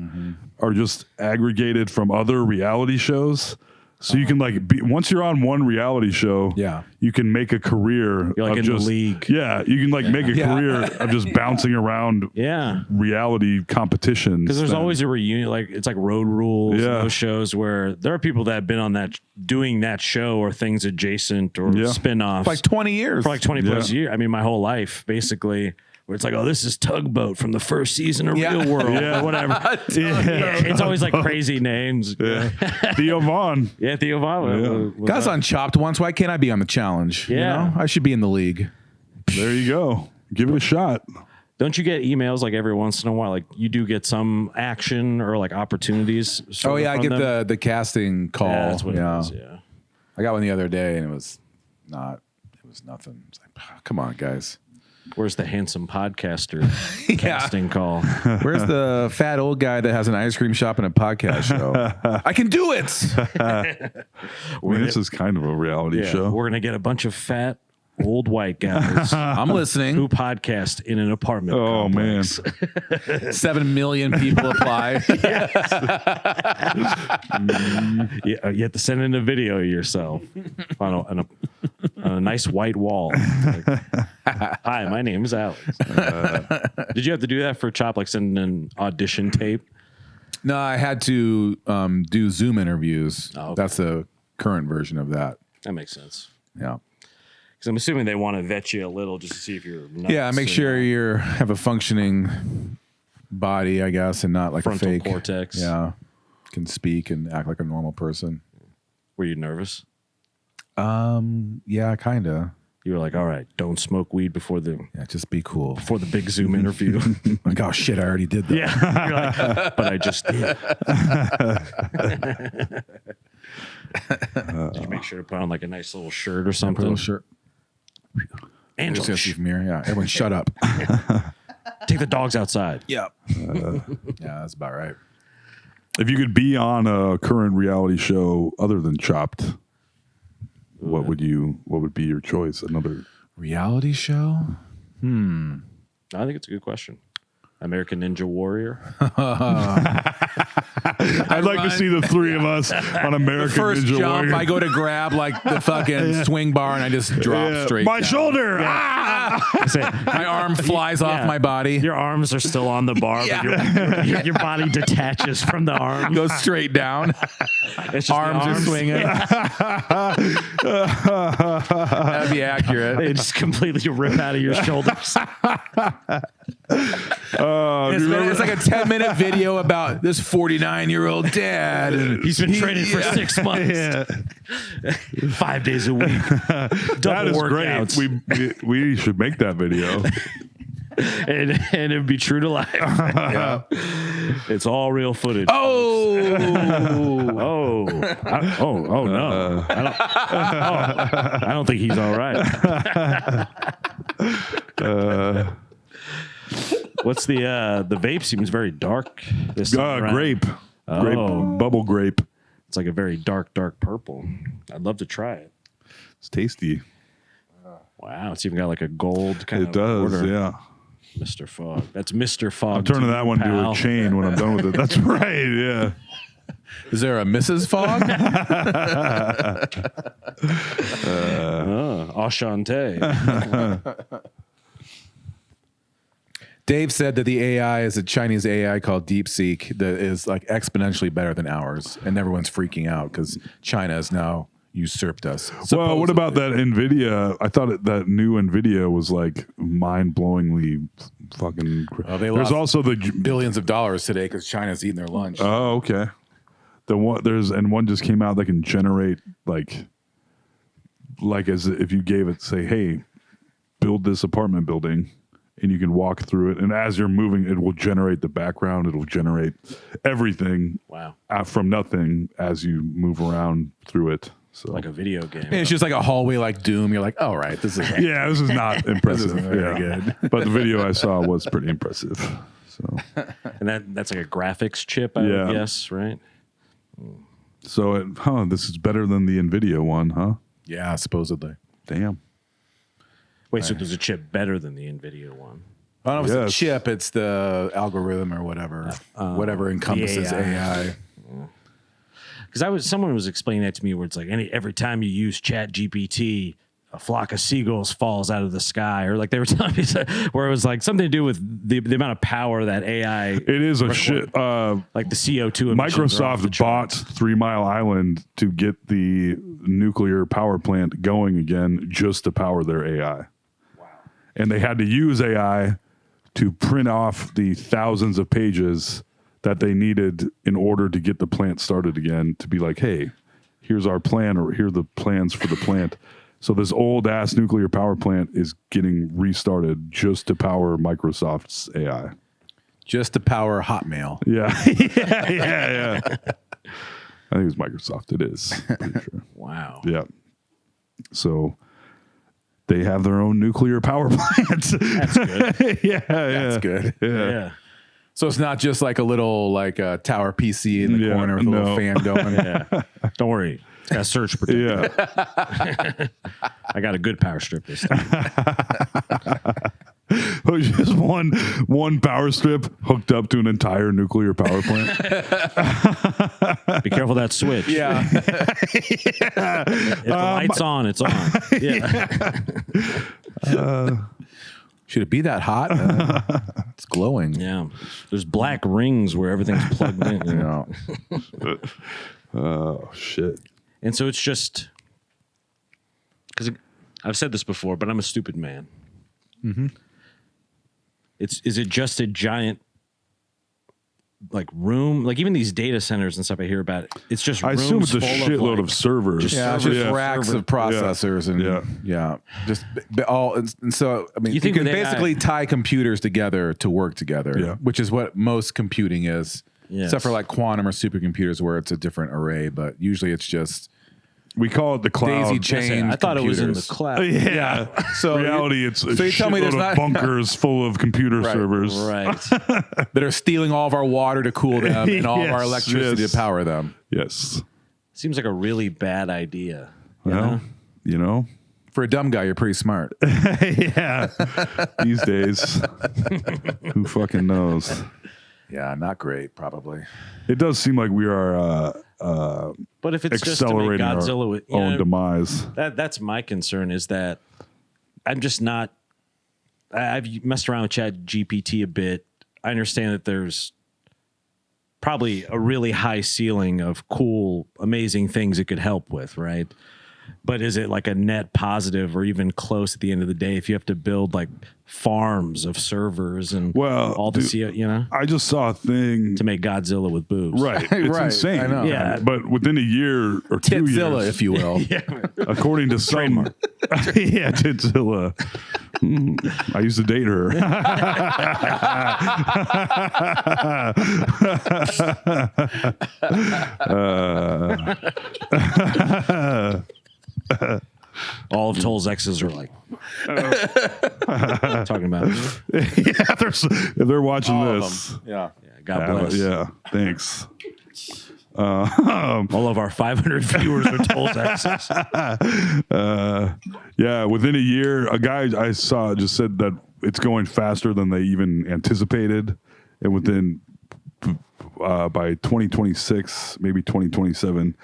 are, just aggregated from other reality shows. So you can like once you're on one reality show, Yeah. you can make a career You're like of in the just league. Yeah, you can like make a Yeah. career of just bouncing around Yeah. reality competitions. Because there's then. always a reunion, like it's like Road Rules, Yeah. those shows where there are people that have been on that, doing that show or things adjacent or Yeah. spin-offs Like 20 years. for like 20 plus Yeah. years. I mean, my whole life, basically, where it's like, oh, this is Tugboat from the first season of Yeah. Real World Yeah. or whatever. Yeah, it's always like crazy names. Yeah. Theo Vaughn. Yeah, Theo Vaughn. Yeah. Guys on Chopped once. Why can't I be on the challenge? Yeah. You know? I should be in the league. There you go. Give it a shot. Don't you get emails like every once in a while? Like you do get some action or like opportunities. sort Oh of yeah, I from get them? the casting call. Yeah, that's what yeah. it is. Yeah. I got one the other day and it was nothing. It's like, come on, guys. Where's the handsome podcaster casting call? Where's the fat old guy that has an ice cream shop and a podcast show? I can do it. I mean, this is kind of a reality Yeah, show. we're gonna get a bunch of fat old white guys I'm who listening. podcast in an apartment. Oh, complex. 7 million people apply. Yeah, you have to send in a video of yourself on a nice white wall. Like, hi, my name is Alex. Did you have to do that for Chop? Like send an audition tape? No, I had to do Zoom interviews. Oh, okay. That's the current version of that. That makes sense. Yeah. Because I'm assuming they want to vet you a little just to see if you're nuts. Yeah, make sure you have a functioning body, I guess, and not like frontal a fake cortex. Yeah, can speak and act like a normal person. Were you nervous? Yeah, kind of. You were like, all right, don't smoke weed before the Just be cool. big Zoom interview. Like, oh shit, I already did that. Yeah. You're like, but I just did. Did you make sure to put on like a nice little shirt or Put a something? little shirt. Angela, Just gonna see from here. Yeah, everyone, shut up. take the dogs outside. Yeah. Yeah, that's about right. If you could be on a current reality show other than Chopped, what would be your choice? Another Reality show? I think it's a good question. American Ninja Warrior. I'd like to see the three of us on American First Ninja jump, Warrior. I go to grab like the fucking swing bar and I just drop straight. My down. shoulder. My arm flies off my body. Your arms are still on the bar, but your body detaches from the arm. Goes straight down. It's just Arms are swinging. That'd be accurate. They just completely rip out of your shoulders. It's like a 10-minute video about this 49-year-old dad. And He's been training for 6 months. 5 days a week. That Double is workouts. great. We should make that video. And it would be true to life. Yeah. It's all real footage. Oh, No. I don't think he's all right. What's the vape seems very dark this time around. Grape. Bubble grape. It's like a very dark purple. I'd love to try it. It's tasty. Wow, it's even got like a gold kind It of does, border. yeah. Mr. Fogg. That's Mr. Fogg. I'm turning to that you, one pal. to a chain when I'm done with it. That's right, yeah. is there a Mrs. Fogg? Enchanté. Dave said that the AI is a Chinese AI called DeepSeek that is like exponentially better than ours, and everyone's freaking out because China has now usurped us. Well, what about that NVIDIA? I thought that new NVIDIA was like mind-blowingly fucking. They There's lost also the. billions of dollars today because China's eating their lunch. Oh, okay. One just came out that can generate like as if you gave it, say, hey, build this apartment building, and you can walk through it, and as you're moving, it will generate the background. It'll generate everything. Wow. Out from nothing as you move around through it. So Like a video game. And it's just like a hallway like Doom. You're like, all right, this is yeah, this is not impressive. This isn't very good. But the video I saw was pretty impressive. So And that's like a graphics chip, I would guess, right? this is better than the NVIDIA one, huh? yeah, supposedly. Damn. Wait, so there's a chip better than the NVIDIA one? I don't know if Yes. it's a chip, it's the algorithm or whatever. Whatever encompasses the AI. AI. Because someone was explaining that to me where it's like every time you use Chat GPT, a flock of seagulls falls out of the sky, or like they were telling me where it was like something to do with the amount of power that AI. It is a shit. Like the CO2 emissions are off the Microsoft bought charts. 3 Mile Island to get the nuclear power plant going again just to power their AI. Wow. And they had to use AI to print off the thousands of pages that they needed in order to get the plant started again, to be like, hey, here's our plan, or here are the plans for the plant. So this old ass nuclear power plant is getting restarted just to power Microsoft's AI. Just to power Hotmail. Yeah. yeah. I think it's Microsoft. It is. Pretty sure. Wow. Yeah. So they have their own nuclear power plant. That's good. That's good. Yeah. So it's not just like a little tower PC in the Yeah, corner with a little no. fan going. Yeah. Don't worry. It's got surge protection. Yeah. I got a good power strip this time. Just one power strip hooked up to an entire nuclear power plant. Be careful of that switch. Yeah. If the light's on, it's on. Yeah. Should it be that hot? It's glowing. Yeah. There's black rings where everything's plugged in. You know? Oh, shit. And so it's just because I've said this before, but I'm a stupid man. Mm-hmm. Is it just a giant like room? Like even these data centers and stuff I hear about, it's just I assume it's a rooms full shitload like, of servers. just Yeah, it's servers. just racks of processors and just all. And so I mean, you think can with AI basically tie computers together to work together, Yeah. which is what most computing is. Yes. Except for like quantum or supercomputers where it's a different array, but usually it's just We call it the cloud. daisy chain. I thought it was in the computers. cloud. Yeah. So reality, it's a so you tell me there's shitload not- of bunkers full of computer servers. Right. that are stealing all of our water to cool them and all of our Yes, electricity yes. to power them. Yes. Seems like a really bad idea. you Well, know? For a dumb guy, you're pretty smart. Yeah. These days, who fucking knows? Yeah, not great, probably. It does seem like we are But if it's just to make accelerating our Godzilla with, own demise. that's my concern is that I'm just not. I've messed around with Chat GPT a bit. I understand that there's probably a really high ceiling of cool, amazing things it could help with, right? But is it like a net positive or even close at the end of the day if you have to build like farms of servers and all to see it, I just saw a thing to make Godzilla with boobs. Right. It's Right, insane. I know. Yeah. But within a year or 2 years. Titzilla, if you will. According to some. Yeah, Titzilla. I used to date her. All of Toll's exes are like talking about me. Yeah, if they're watching All this. of them. Yeah. God bless. Yeah, thanks. All of our 500 viewers are Toll's exes. Yeah, within a year, a guy I saw just said that it's going faster than they even anticipated. And within by 2026, maybe 2027,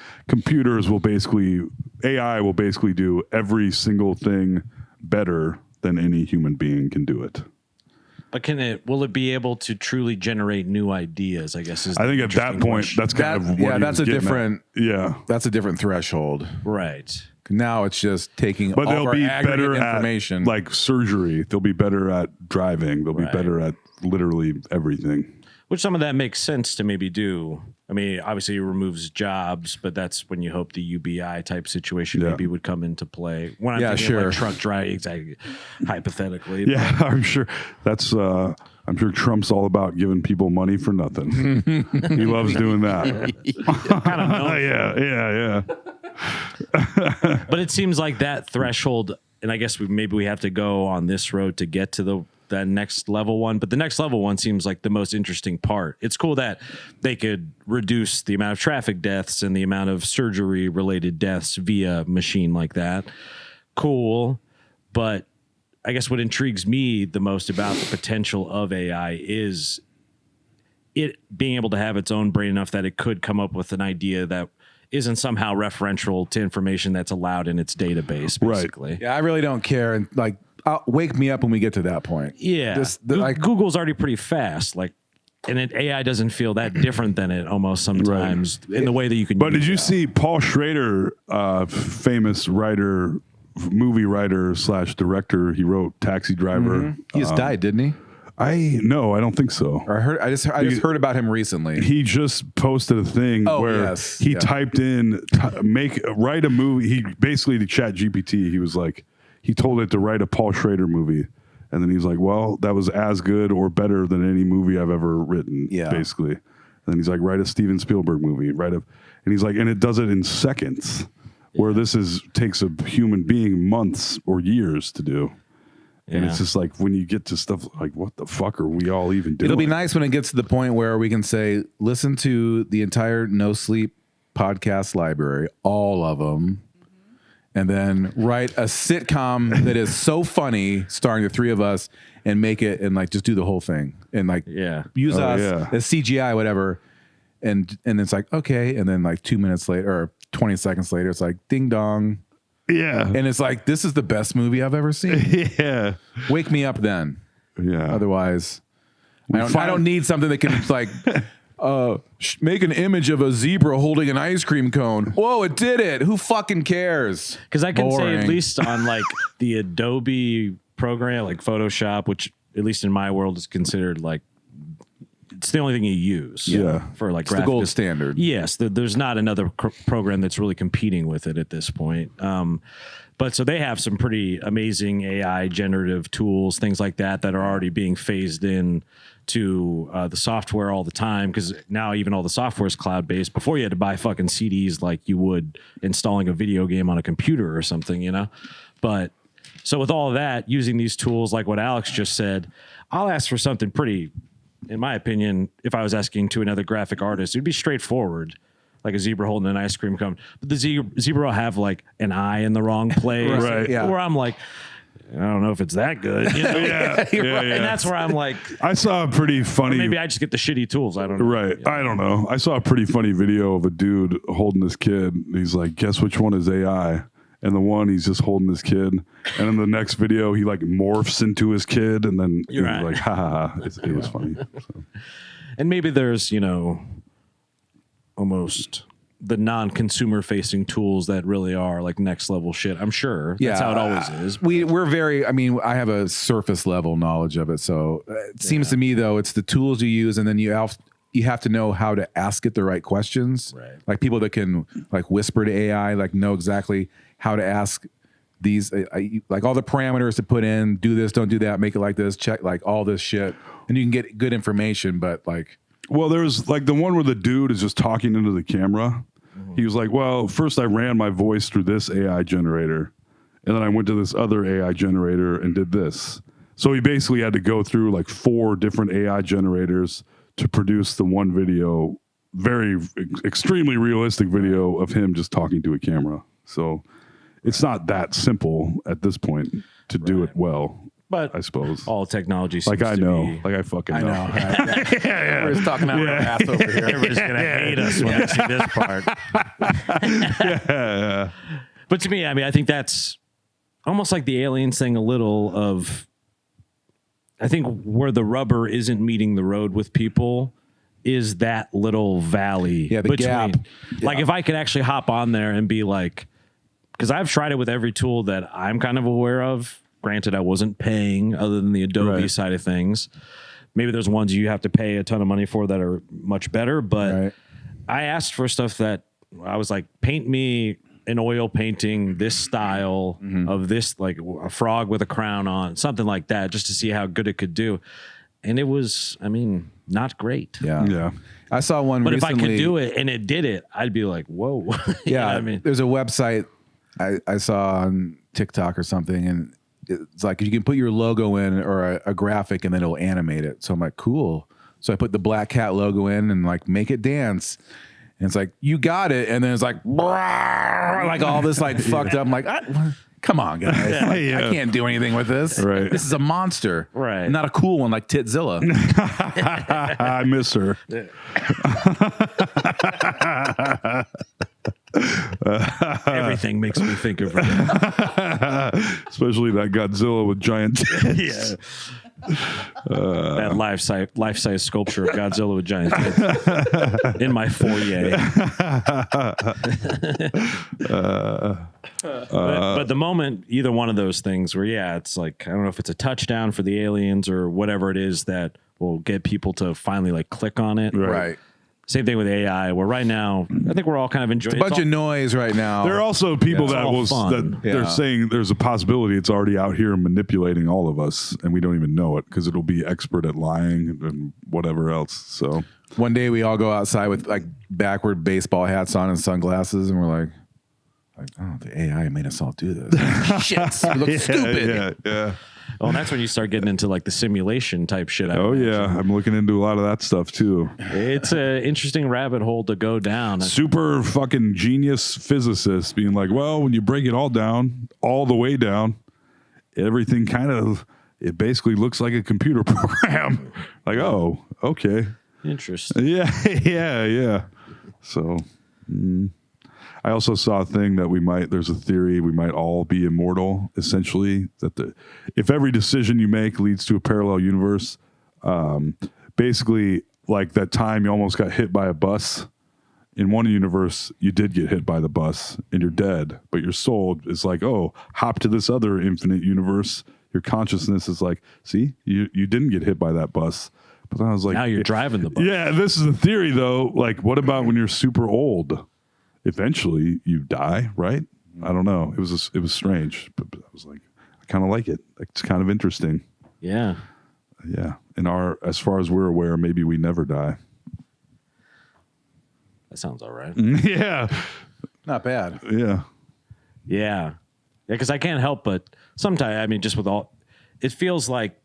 AI will basically do every single thing better than any human being can do it. But will it be able to truly generate new ideas? I guess I think at that point, that's kind of what that's a different. Yeah, That's a different threshold. right. Now it's just taking but all they'll of our be aggregate better information. at like surgery. They'll be better at driving. They'll be Right. better at literally everything. Which some of that makes sense to maybe do. I mean, obviously it removes jobs, but that's when you hope the UBI type situation Yeah. maybe would come into play. When I'm Yeah, thinking sure. like truck driving, exactly, hypothetically. Yeah, I'm sure that's. I'm sure Trump's all about giving people money for nothing. He loves doing that. Kind of know. Yeah. But it seems like that threshold, and I guess maybe we have to go on this road to get to that next level one. But the next level one seems like the most interesting part. It's cool that they could reduce the amount of traffic deaths and the amount of surgery related deaths via a machine like that. Cool. But I guess what intrigues me the most about the potential of AI is it being able to have its own brain enough that it could come up with an idea that isn't somehow referential to information that's allowed in its database, basically. Yeah, I really don't care. And like, wake me up when we get to that point. Yeah. Google's already pretty fast. Like, and AI doesn't feel that different than it almost sometimes in the way that you can. But did use you that. see Paul Schrader, famous writer, movie writer / director? He wrote Taxi Driver. He just died, didn't he? I don't think so. Or I just heard about him recently. He just posted a thing where he typed in write a movie. He basically to Chat GPT, he was like, he told it to write a Paul Schrader movie. And then he's like, well, that was as good or better than any movie I've ever written, basically. And then he's like, write a Steven Spielberg movie, and he's like, and it does it in seconds, where this takes a human being months or years to do. And it's just like, when you get to stuff like, what the fuck are we all even doing? It'll be nice when it gets to the point where we can say, listen to the entire No Sleep podcast library, all of them, and then write a sitcom that is so funny, starring the three of us, and make it and like just do the whole thing and like use us as CGI, whatever. And it's like, okay. And then like 2 minutes later or 20 seconds later, it's like ding dong. Yeah. And it's like, this is the best movie I've ever seen. Yeah. Wake me up then. Yeah. Otherwise, I don't need something that can like make an image of a zebra holding an ice cream cone. Whoa, it did it. Who fucking cares? Because I can say Boring. at least on like the Adobe program, like Photoshop, which at least in my world is considered like it's the only thing you use. For like it's the gold standard. Yes, there's not another program that's really competing with it at this point. But so they have some pretty amazing AI generative tools, things like that are already being phased in to the software all the time, because now even all the software is cloud-based. Before you had to buy fucking CDs like you would installing a video game on a computer or something, you know? But so with all of that, using these tools like what Alex just said, I'll ask for something pretty, in my opinion, if I was asking to another graphic artist, it'd be straightforward. like a zebra holding an ice cream cone, but the zebra will have like an eye in the wrong place. Right. Yeah. Where I'm like, I don't know if it's that good. You know? And that's where I'm like, I saw a pretty funny. maybe I just get the shitty tools. I don't know. Right. I don't know. I saw a pretty funny video of a dude holding this kid. He's like, guess which one is AI? And the one he's just holding this kid. And in the next video, he like morphs into his kid. And then You're it was right. like, ha ha ha. It was funny. So. And maybe there's, you know, almost the non-consumer facing tools that really are like next level shit. I'm sure that's how it always is. We're very, I mean, I have a surface level knowledge of it. So it seems to me though, it's the tools you use, and then you have to know how to ask it the right questions. Right. Like people that can like whisper to AI, like know exactly how to ask these, like all the parameters to put in, do this, don't do that, make it like this, check like all this shit. And you can get good information, but like. Well, there's like the one where the dude is just talking into the camera. He was like, well, first I ran my voice through this AI generator, and then I went to this other AI generator and did this. So he basically had to go through like 4 different AI generators to produce the one video, very extremely realistic video of him just talking to a camera. So it's not that simple at this point to do it well. But I suppose all technology seems like I know, to be, like I fucking know. We're just talking out our ass over here. everybody's gonna hate us when they see this part. But to me, I mean, I think that's almost like the aliens thing. A little of, I think where the rubber isn't meeting the road with people is that little valley the gap. Like if I could actually hop on there and be like, because I've tried it with every tool that I'm kind of aware of. Granted, I wasn't paying other than the Adobe side of things. Maybe there's ones you have to pay a ton of money for that are much better. But I asked for stuff that I was like, paint me an oil painting, this style of this, like a frog with a crown on, something like that, just to see how good it could do. And it was, I mean, not great. Yeah. I saw one But recently. if I could do it and it did it, I'd be like, whoa. You know what I mean, there's a website I saw on TikTok or something, and it's like you can put your logo in or a graphic and then it'll animate it. So I'm like, cool. So I put the black cat logo in and like make it dance. And it's like, you got it. And then it's like, like all this like fucked up. I'm like, come on, guys. Like, I can't do anything with this. Right. This is a monster. Right. Not a cool one like Titzilla. I miss her. everything makes me think of her. Especially that Godzilla with giant tits. That life-size sculpture of Godzilla with giant tits in my foyer. But the moment either one of those things where, it's like, I don't know if it's a touchdown for the aliens or whatever it is that will get people to finally like click on it. Right. Same thing with AI, where right now, I think we're all kind of enjoying Bunch of noise right now. There are also people It's that all will fun. that they're saying there's a possibility it's already out here manipulating all of us, and we don't even know it because it'll be expert at lying and whatever else. So One day we all go outside with like backward baseball hats on and sunglasses, and we're like, oh, the AI made us all do this. Shit, we look stupid. yeah. Oh, and that's when you start getting into like the simulation type shit. I Oh imagine. yeah, I'm looking into a lot of that stuff too. It's an interesting rabbit hole to go down. Super fucking genius physicists being like, well, when you break it all down, all the way down, everything it basically looks like a computer program. Like, oh, okay. Interesting. Yeah. So, I also saw a thing that there's a theory we might all be immortal, essentially, that if every decision you make leads to a parallel universe, basically like that time you almost got hit by a bus, in one universe, you did get hit by the bus and you're dead, but your soul is like, oh, hop to this other infinite universe. Your consciousness is like, see, you didn't get hit by that bus. But then I was like, Now you're driving the bus. yeah, this is a theory though. Like, what about when you're super old? Eventually you die, right? I don't know. It was strange, but I was like, I kind of like it. It's kind of interesting. Yeah. Yeah. As far as we're aware, maybe we never die. That sounds all right. Yeah. Not bad. Yeah. Yeah. Because I can't help but sometimes, I mean, just with all, it feels like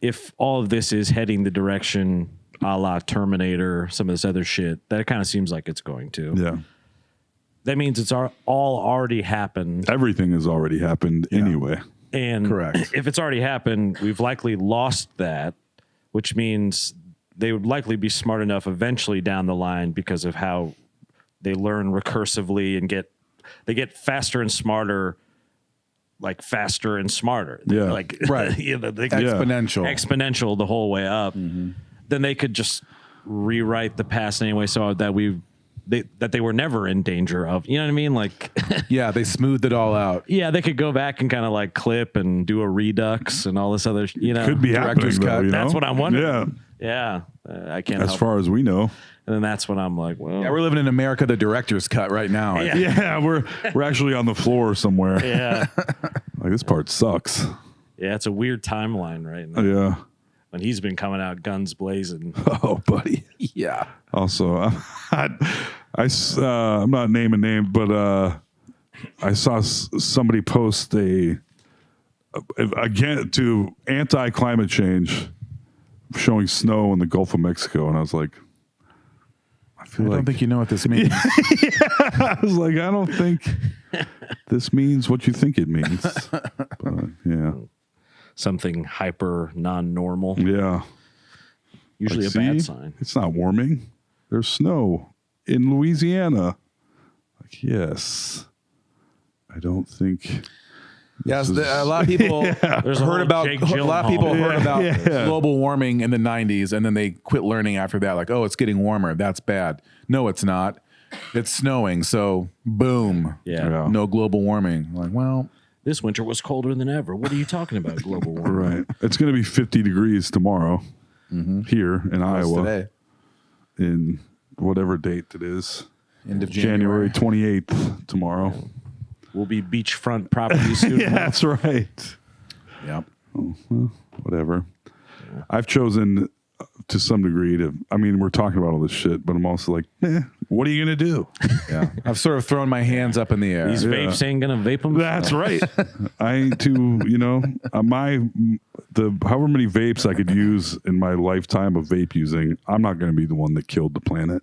if all of this is heading the direction a la Terminator, some of this other shit, that it kind of seems like it's going to. Yeah. That means it's all already happened. Everything has already happened anyway. And Correct. if it's already happened, we've likely lost that, which means they would likely be smart enough eventually down the line because of how they learn recursively and they get faster and smarter, like faster and smarter. Yeah. Like, Right. you know, Exponential. the whole way up. Then they could just rewrite the past anyway, so that they were never in danger of, you know what I mean? Like, Yeah, they smoothed it all out. yeah, they could go back and kind of like clip and do a redux and all this other, you know. Could be happening, Director's though, cut. you know? That's what I'm wondering. Yeah. Yeah, I can't As help. far as we know. And then that's when I'm like, well, Yeah, we're living in America, the director's cut right now. Yeah. Yeah, we're actually on the floor somewhere. yeah, Like, this part sucks. yeah, it's a weird timeline right now. Yeah. When he's been coming out guns blazing. Oh, buddy. Yeah. Also, I'm not naming names, but I saw somebody post again to anti-climate change showing snow in the Gulf of Mexico, and I was like, I don't think you know what this means. I was like, I don't think this means what you think it means. But, yeah, Something hyper non-normal. yeah. Usually Like, a bad see? sign. It's not warming. There's snow in Louisiana. Like, yes. I don't think. Yes, This is- a lot of people There's a heard whole about Jake a lot of people Gyllenhaal. heard about Yeah. global warming in the 90s, and then they quit learning after that. Like, oh, it's getting warmer. That's bad. No, it's not. It's snowing. So, boom. Yeah. Yeah. No global warming. Like, well, This winter was colder than ever. What are you talking about, global warming? Right. It's going to be 50 degrees tomorrow here in what's Iowa today? in whatever date it is. End of January 28th tomorrow. We'll be beachfront property soon. Yeah, that's right. Yep. Whatever. I've chosen to some degree we're talking about all this shit, but I'm also like, what are you going to do? Yeah. I've sort of thrown my hands up in the air. These vapes ain't gonna vape them. That's right. I too, the however many vapes I could use in my lifetime of vape using, I'm not going to be the one that killed the planet,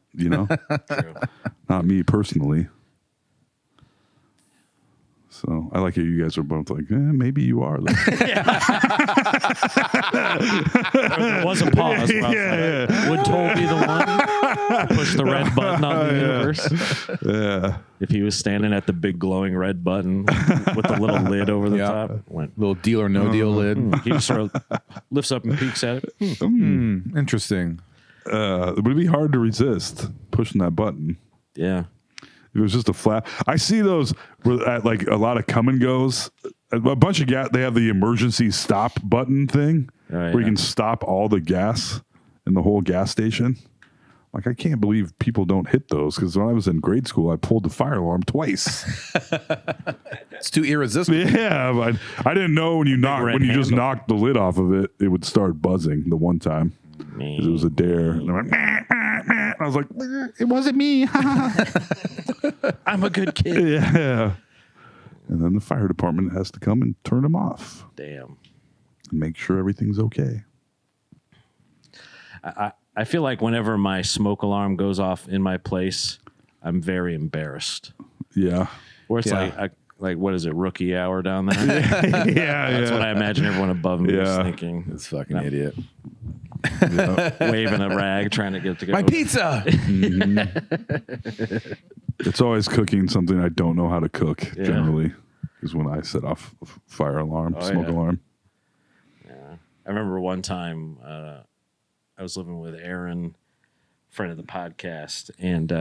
Not me personally. So I like it. You guys are both like, maybe you are. There was a pause. Where I was like, would Toll be the one to push the red button on the universe? Yeah. If he was standing at the big glowing red button with the little lid over the top, went. Little deal or no deal lid. He just sort of lifts up and peeks at it. Interesting. It would be hard to resist pushing that button. Yeah. It was just a flat. I see those at like a lot of come and goes. A bunch of gas. They have the emergency stop button thing where you can stop all the gas in the whole gas station. Like, I can't believe people don't hit those, because when I was in grade school, I pulled the fire alarm twice. It's too irresistible. Yeah, but I didn't know when you just knocked the lid off of it, it would start buzzing the one time. 'Cause it was a dare. And I went, meh, meh, meh. I was like, it wasn't me. I'm a good kid. Yeah. And then the fire department has to come and turn them off Damn. and make sure everything's okay. I feel like whenever my smoke alarm goes off in my place, I'm very embarrassed. Yeah. Or it's like what is it, rookie hour down there? Yeah. That's what I imagine everyone above me is thinking. This fucking idiot. Waving a rag, trying to get it to go. My pizza. It's always cooking something I don't know how to cook, generally, is when I set off a fire alarm, smoke alarm. Yeah. I remember one time I was living with Aaron, friend of the podcast, and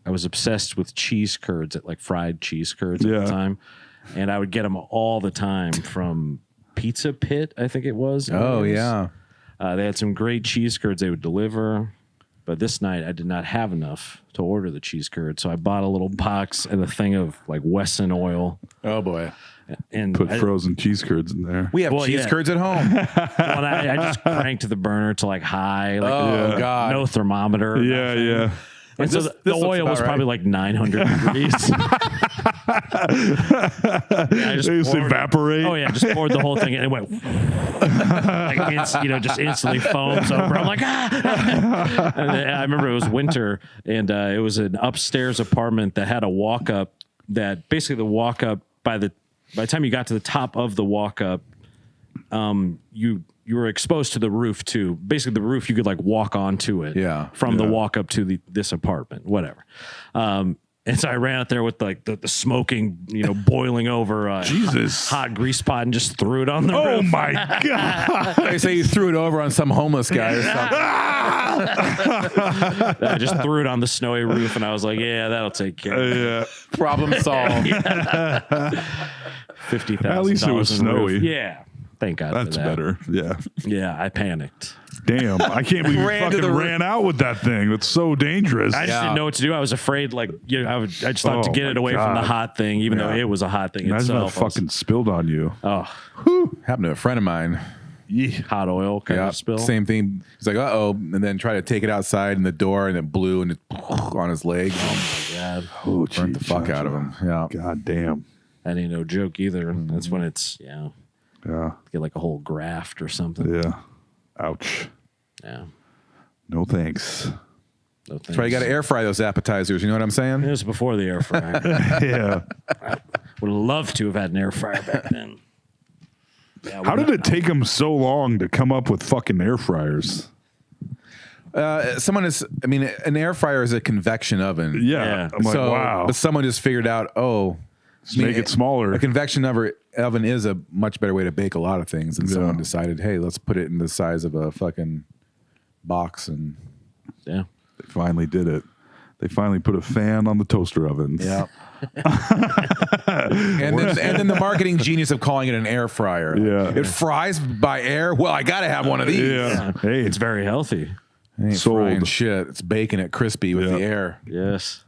I was obsessed with cheese curds, like fried cheese curds at the time. And I would get them all the time from Pizza Pit, I think it was. Oh, yeah. They had some great cheese curds they would deliver. But this night I did not have enough to order the cheese curd. So I bought a little box and a thing of like Wesson oil. Oh, boy. And Put frozen cheese curds in there. We have cheese curds at home. Well, I just cranked the burner to like high. Like, God. No thermometer. Yeah. And so the oil was probably like 900 degrees. I They just evaporate. Oh yeah, just poured the whole thing and it went like just instantly foams over. I'm like, ah! And I remember it was winter and it was an upstairs apartment that had a walk up. That basically the walk up by the time you got to the top of the walk up, you were exposed to the roof too. Basically, the roof you could like walk onto it. From the walk up to this apartment, whatever. And so I ran out there with like the smoking, boiling over Jesus. hot grease pot and just threw it on the Oh roof. my God. They say you threw it over on some homeless guy or something. I just threw it on the snowy roof and I was like, yeah, that'll take care of it. Yeah. Problem solved. $50,000. At least it was in roof. snowy. Yeah. Thank God That's for that. better. Yeah. Yeah, I panicked. Damn. I can't believe you Ran to fucking the ran out with that thing. That's so dangerous. I just didn't know what to do. I was afraid, I just thought to Oh, get it my away from the God. hot thing, even though Yeah. it was a hot thing Imagine that itself. I was- fucking spilled on you. Happened to a friend of mine. hot oil kind Yeah, of spill. same thing. He's like, uh-oh, and then try to take it outside in the door, and it blew and it on his leg. God, Oh, Burnt the fuck out of him. Yeah. God damn. that ain't no joke either. That's when it's Yeah. get like a whole graft or something. Yeah. Ouch. Yeah. No thanks. No thanks. That's why you got to air fry those appetizers. You know what I'm saying? It was before the air fryer. Yeah. Would have loved to have had an air fryer back then. Yeah, How did it take them so long to come up with fucking air fryers? An air fryer is a convection oven. Yeah. I'm like, wow. But someone just figured out, Make it smaller. A convection oven is a much better way to bake a lot of things. And someone decided, hey, let's put it in the size of a fucking box. And Yeah. They finally did it. They finally put a fan on the toaster ovens. yeah. and then the marketing genius of calling it an air fryer. Yeah. It fries by air. Well, I got to have one of these. Yeah. Hey, It's very healthy. It ain't Sold. frying shit. It's baking it crispy with Yeah. the air. Yes.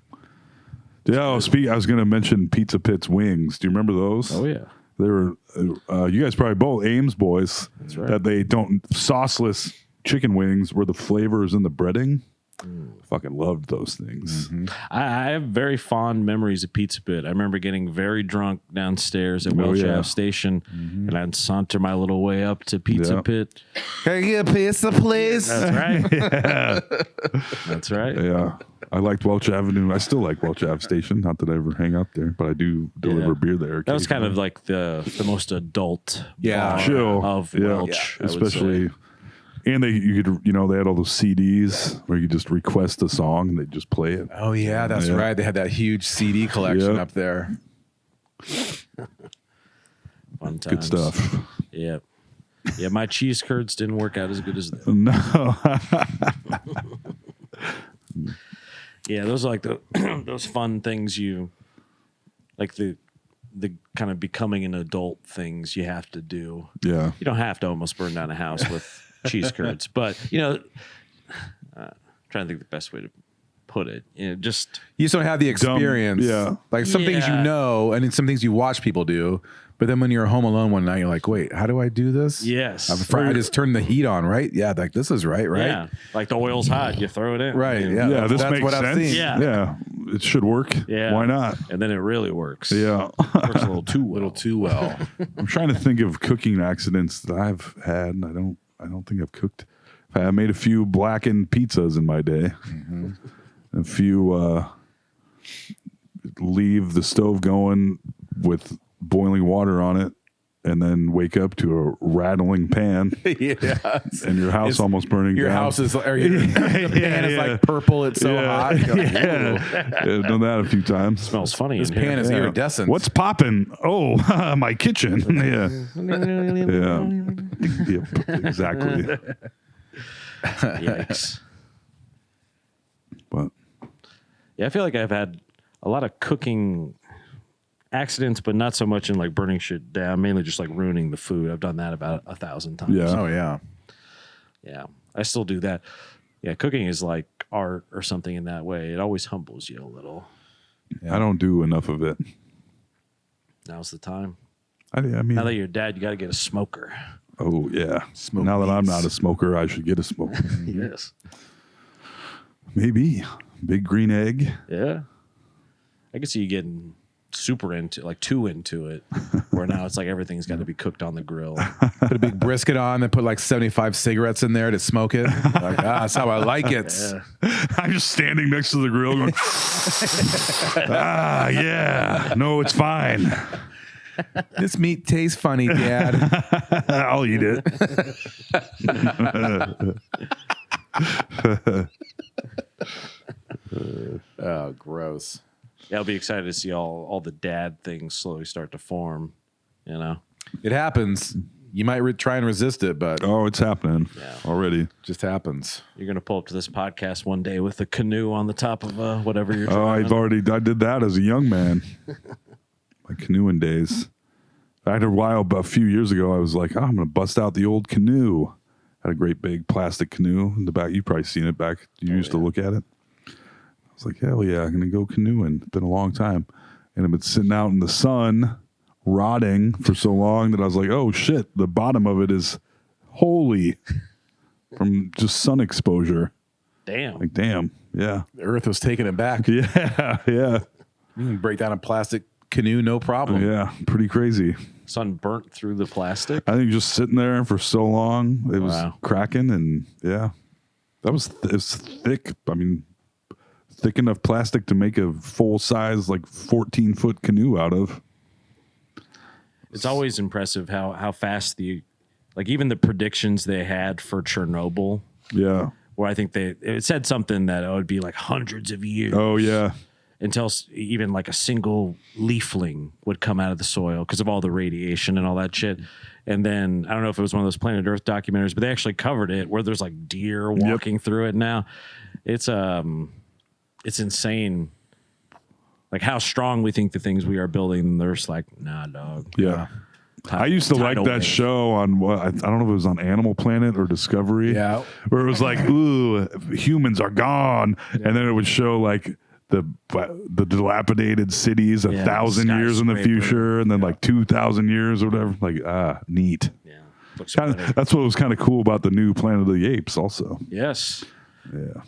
yeah. I was going to mention Pizza Pit's wings. Do you remember those? Oh yeah. They were, you guys probably both Ames boys. That's right. That they don't, sauceless chicken wings where the flavor is in the breading. Fucking loved those things. I have very fond memories of Pizza Pit. I remember getting very drunk downstairs at Welch yeah. Ave Station, and I'd saunter my little way up to Pizza Yeah. Pit. Can I get a pizza, please? That's right. That's right. Yeah. I liked Welch Avenue. I still like Welch Ave Station. Not that I ever hang out there, but I do deliver Yeah. beer there. That was kind of occasionally. like the most adult Yeah. bar Chill. of Yeah. Welch. I would Especially, say. and they had all those CDs where you could just request a song and they just play it. Oh, yeah, that's Yeah. right. They had that huge CD collection Yep. up there. Fun times. Good stuff. Yeah. Yeah, my cheese curds didn't work out as good as that. No. Yeah, those are like the those fun things you like the kind of becoming an adult things you have to do. Yeah. You don't have to almost burn down a house with cheese curds, but trying to think the best way to put it. Just You just don't have the experience. yeah. Like some things you Yeah. know, and then some things you watch people do. But then when you're home alone one night, you're like, wait, how do I do this? yes, I just turned the heat on, right? Yeah, like this is right? Yeah, like the oil's hot, you throw it in, Right, yeah. Yeah, this That's makes what I've sense. seen. Yeah. Yeah. It should work. Yeah, Why not? And then it really works. Yeah. Works a little too well. I'm trying to think of cooking accidents that I've had. And I don't think I've cooked. I made a few blackened pizzas in my day. A few leave the stove going with boiling water on it and then wake up to a rattling pan Yeah. and your house almost burning Your down. house is, or your pan is like purple. It's so hot. You're like, Yeah. "Ooh, I've done that a few times. Smells funny. this in here. pan is Yeah. iridescent. What's popping? Oh, my kitchen. Yeah. Yeah. Yep, exactly. Yikes. But Yeah, I feel like I've had a lot of cooking accidents, but not so much in like burning shit down, mainly just like ruining the food. I've done that about 1,000 times. Yeah. Oh, yeah. Yeah, I still do that. Yeah, cooking is like art or something in that way. It always humbles you a little. I don't do enough of it. Now's the time. I mean, Now that you're dad, you got to get a smoker. oh yeah. Smoke Now that I'm meats. not a smoker, I should get a smoker. Yes. Maybe big green egg. Yeah. I can see you getting super into, like too into it, where now it's like everything's got to be cooked on the grill. Put a big brisket on, then put like 75 cigarettes in there to smoke it. Like, that's how I like it. Yeah. I'm just standing next to the grill going, yeah, no, it's fine. This meat tastes funny, Dad. I'll eat it. Oh, gross. Yeah, I'll be excited to see all the dad things slowly start to form. You know, It happens. You might try and resist it, but Oh, it's happening already. it just happens. you're gonna pull up to this podcast one day with a canoe on the top of whatever you're. Oh, driving. I did that as a young man. My canoeing days. I had but a few years ago, I was like, I'm going to bust out the old canoe. Had a great big plastic canoe in the back. You've probably seen it back. You used to look at it. I was like, hell yeah, I'm going to go canoeing. It's been a long time. And I've been sitting out in the sun, rotting for so long that I was like, oh shit, the bottom of it is holy from just sun exposure. Damn. Like, damn. Yeah. The earth was taking it back. Yeah. Yeah. You can break down a plastic canoe, no problem. Yeah. Pretty crazy. Sun burnt through the plastic. I think just sitting there for so long, it was Wow. cracking, and yeah, that was it's thick. I mean, thick enough plastic to make a full size, like 14-foot canoe out of. It's always impressive how fast even the predictions they had for Chernobyl, Yeah. where I think it said something that it would be like hundreds of years. Oh yeah. Until even like a single leafling would come out of the soil because of all the radiation and all that shit. And then I don't know if it was one of those Planet Earth documentaries, but they actually covered it where there's like deer walking through it now. It's insane. Like how strong we think the things we are building, they're just like, nah, dog. Yeah. I used to like Tidal that wave. show on I don't know if it was on Animal Planet or Discovery. Yeah. Where it was like, ooh, humans are gone. And then it would show like the dilapidated cities 1,000 years in the skyscraper. future, and then like 2,000 years or whatever. Like, neat. Yeah. Looks Kinda, better. that's what was kind of cool about the new Planet of the Apes also. Yes. Yeah.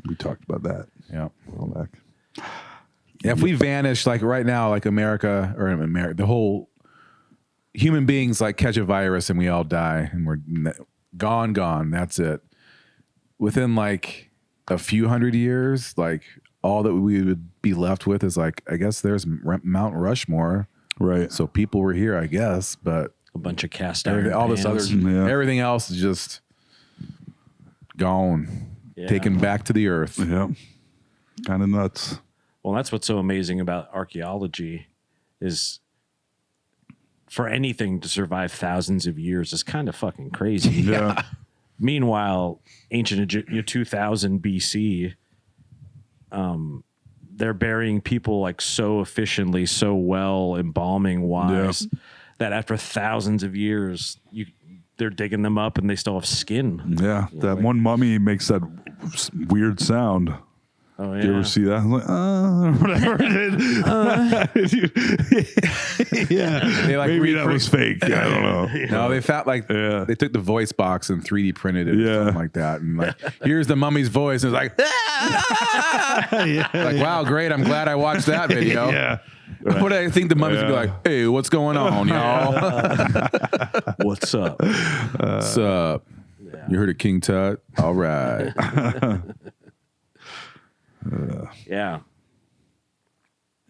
We talked about that Yeah. a while back. Yeah, if we vanish, like right now, like the whole human beings like catch a virus and we all die and we're gone. That's it. Within like a few hundred years, like all that we would be left with is like, I guess there's Mount Rushmore. Right. So people were here, I guess, but A bunch of cast iron all this other, pans. Yeah. everything else is just gone, Yeah. taken back to the earth. Yeah. Kind of nuts. Well, that's what's so amazing about archaeology is for anything to survive thousands of years is kind of fucking crazy. Yeah. Meanwhile, ancient Egypt, 2000 BC, they're burying people like so efficiently, so well, embalming wise, that after thousands of years, they're digging them up and they still have skin. Yeah. That one mummy makes that weird sound. Oh yeah. Do you ever see that? I'm like, whatever it is. Yeah. They, like, Maybe that was fake. I don't know. No, they found like Yeah. they took the voice box and 3D printed it or Yeah. something like that. And like, here's the mummy's voice. And it's like, like, wow, great. I'm glad I watched that video. Yeah. What I think the mummy's would be Yeah. like, hey, what's going on, y'all? What's up? What's up? You heard of King Tut? All right. Yeah.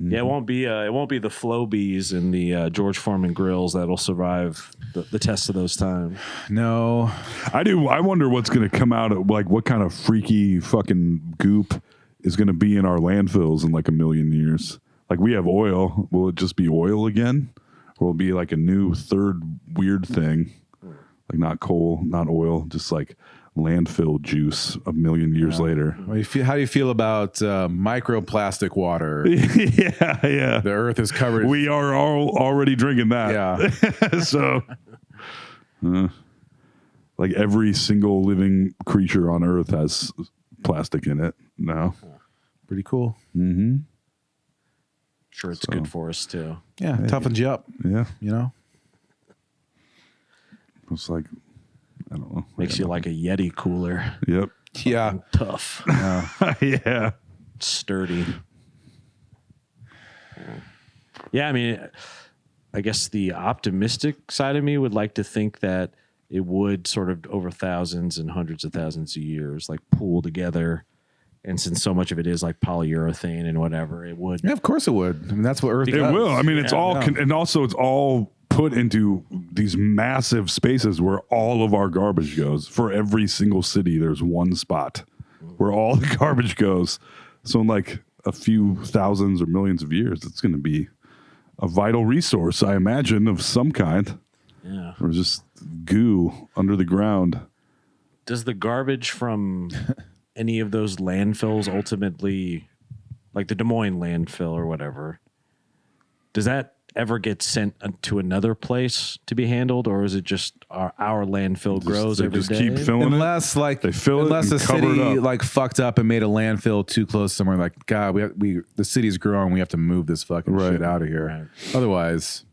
Yeah, it won't be the Flow Bees and the George Foreman grills that'll survive the test of those times. No. I wonder what's going to come out of, like, what kind of freaky fucking goop is going to be in our landfills in like a million years. Like, we have oil. Will it just be oil again? Or will it be like a new third weird thing? Like, not coal, not oil, just like landfill juice a million years later. How do you feel about microplastic water? Yeah. The earth is covered. We are all already drinking that. Yeah. So, like, every single living creature on Earth has plastic in it now. Pretty cool. Sure, it's good for us too. Yeah. Toughens you up, Yeah. you know? It's like, I don't know. Makes you like a Yeti cooler. Yep. Yeah. Tough, Yeah. sturdy. Yeah, I mean, I guess the optimistic side of me would like to think that it would sort of over thousands and hundreds of thousands of years, like pool together. And since so much of it is like polyurethane and whatever, it would. Yeah, of course it would. I mean, that's what Earth It does. will. I mean, it's Yeah, all, and also it's all put into these massive spaces where all of our garbage goes. For every single city, there's one spot where all the garbage goes. So in like a few thousands or millions of years, it's going to be a vital resource, I imagine, of some kind. Yeah. Or just goo under the ground. Does the garbage from any of those landfills ultimately, like the Des Moines landfill or whatever, does that ever get sent to another place to be handled, or is it just our landfill grows They every just day? keep filling Unless like They fill it unless and the cover it city up. like fucked up and made a landfill too close somewhere, like God, the city's growing, we have to move this fucking Right. shit out of here. Right. Otherwise,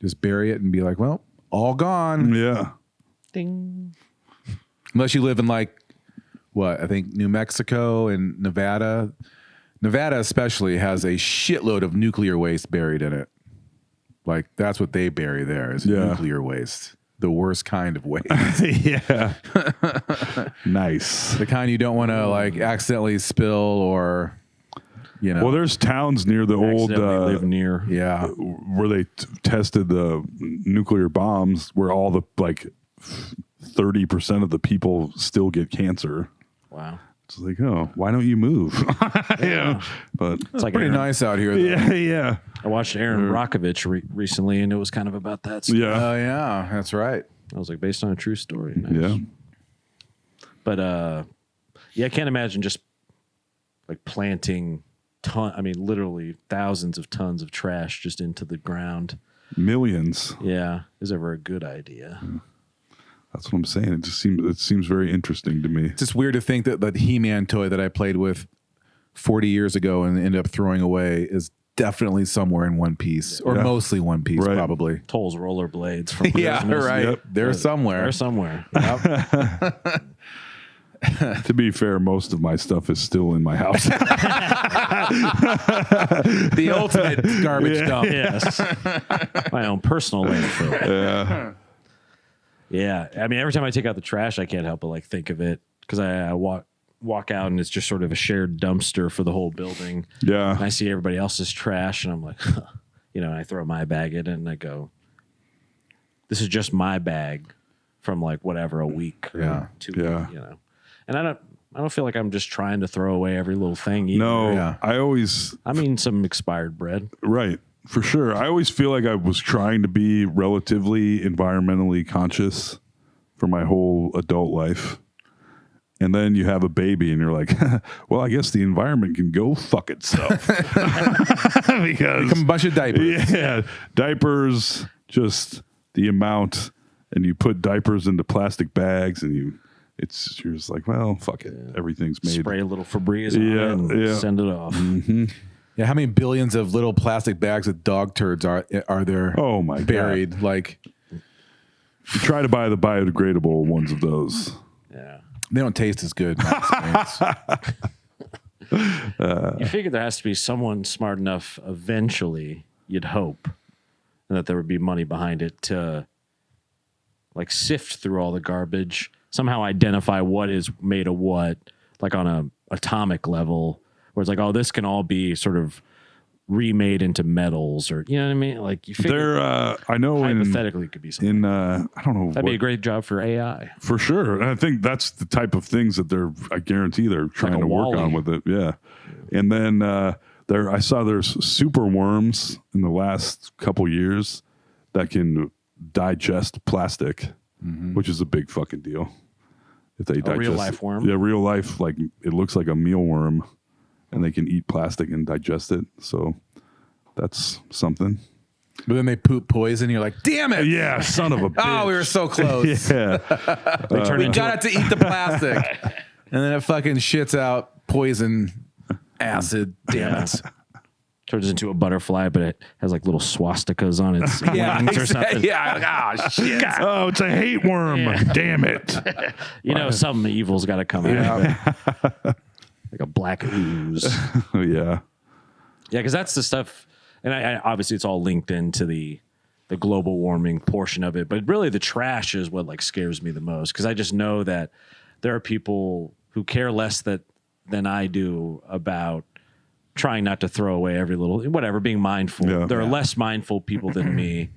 just bury it and be like, well, all gone. Yeah. Ding. Unless you live in like what I think New Mexico and Nevada. Nevada especially has a shitload of nuclear waste buried in it. Like that's what they bury there is Yeah. nuclear waste. The worst kind of waste. Yeah. Nice. The kind you don't want to like accidentally spill or, you know. Well, there's towns near the old Accidentally live near. yeah. where they tested the nuclear bombs, where all the like 30% of the people still get cancer. Wow. It's like, oh, why don't you move? Yeah, but It's like Pretty Aaron, nice out here. Though. yeah. I watched Aaron Brockovich recently, and it was kind of about that. So Yeah. Oh yeah, that's right. I was like, based on a true story. Nice. Yeah. But yeah, I can't imagine just like planting literally thousands of tons of trash just into the ground. Millions. Yeah, is ever a good idea. That's what I'm saying. It seems very interesting to me. It's just weird to think that the He-Man toy that I played with 40 years ago and ended up throwing away is definitely somewhere in one piece, or Yeah. mostly one piece, Right. probably. Toll's rollerblades from Yeah, Christmas. right. Yep. They're somewhere. They're somewhere. To be fair, most of my stuff is still in my house. The ultimate garbage dump. Yes. My own personal landfill. Yeah. Yeah. I mean, every time I take out the trash, I can't help but like think of it because I walk out and it's just sort of a shared dumpster for the whole building. Yeah. And I see everybody else's trash and I'm like, huh. And I throw my bag in it and I go, this is just my bag from like whatever, a week Yeah. or 2 Yeah. weeks, And I don't feel like I'm just trying to throw away every little thing either. No, Yeah. I mean some expired bread. right. For sure. I always feel like I was trying to be relatively environmentally conscious for my whole adult life. And then you have a baby and you're like, well, I guess the environment can go fuck itself. Because Become a bunch of diapers. yeah, diapers, just the amount, and you put diapers into plastic bags and you're just like, well, fuck it. Everything's made. Spray a little Febreze on Yeah, it and yeah. send it off. Yeah, how many billions of little plastic bags with dog turds are there Oh my God. buried? Like You try to buy the biodegradable ones of those. Yeah. they don't taste as good. In my experience. You figure there has to be someone smart enough eventually, you'd hope, and that there would be money behind it to like sift through all the garbage, somehow identify what is made of what, like on a atomic level, where it's like, oh, this can all be sort of remade into metals, or you know what I mean? Like you figure I know hypothetically it could be something. I don't know. That'd be a great job for AI. For sure. And I think that's the type of things that I guarantee they're trying a to work Wall-E. on with it. Yeah. And then I saw there's super worms in the last couple years that can digest plastic, which is a big fucking deal. If they digest real life worm? Yeah, real life, like it looks like a mealworm and they can eat plastic and digest it. So that's something. But then they poop poison. You're like, damn it! Yeah, son of a bitch. Oh, we were so close. Yeah. They turn We into got it to eat the plastic, and then it fucking shits out poison acid. Damn it! turns into a butterfly, but it has like little swastikas on its wings or something. Yeah. Oh shit. Oh, it's a hate worm. Yeah. Damn it. Some evil's got to come out of it. Like a black ooze. Yeah. Yeah, because that's the stuff. and I obviously it's all linked into the global warming portion of it, but really the trash is what like scares me the most, because I just know that there are people who care less than I do about trying not to throw away every little whatever, being mindful. Yeah. There are less mindful people than me,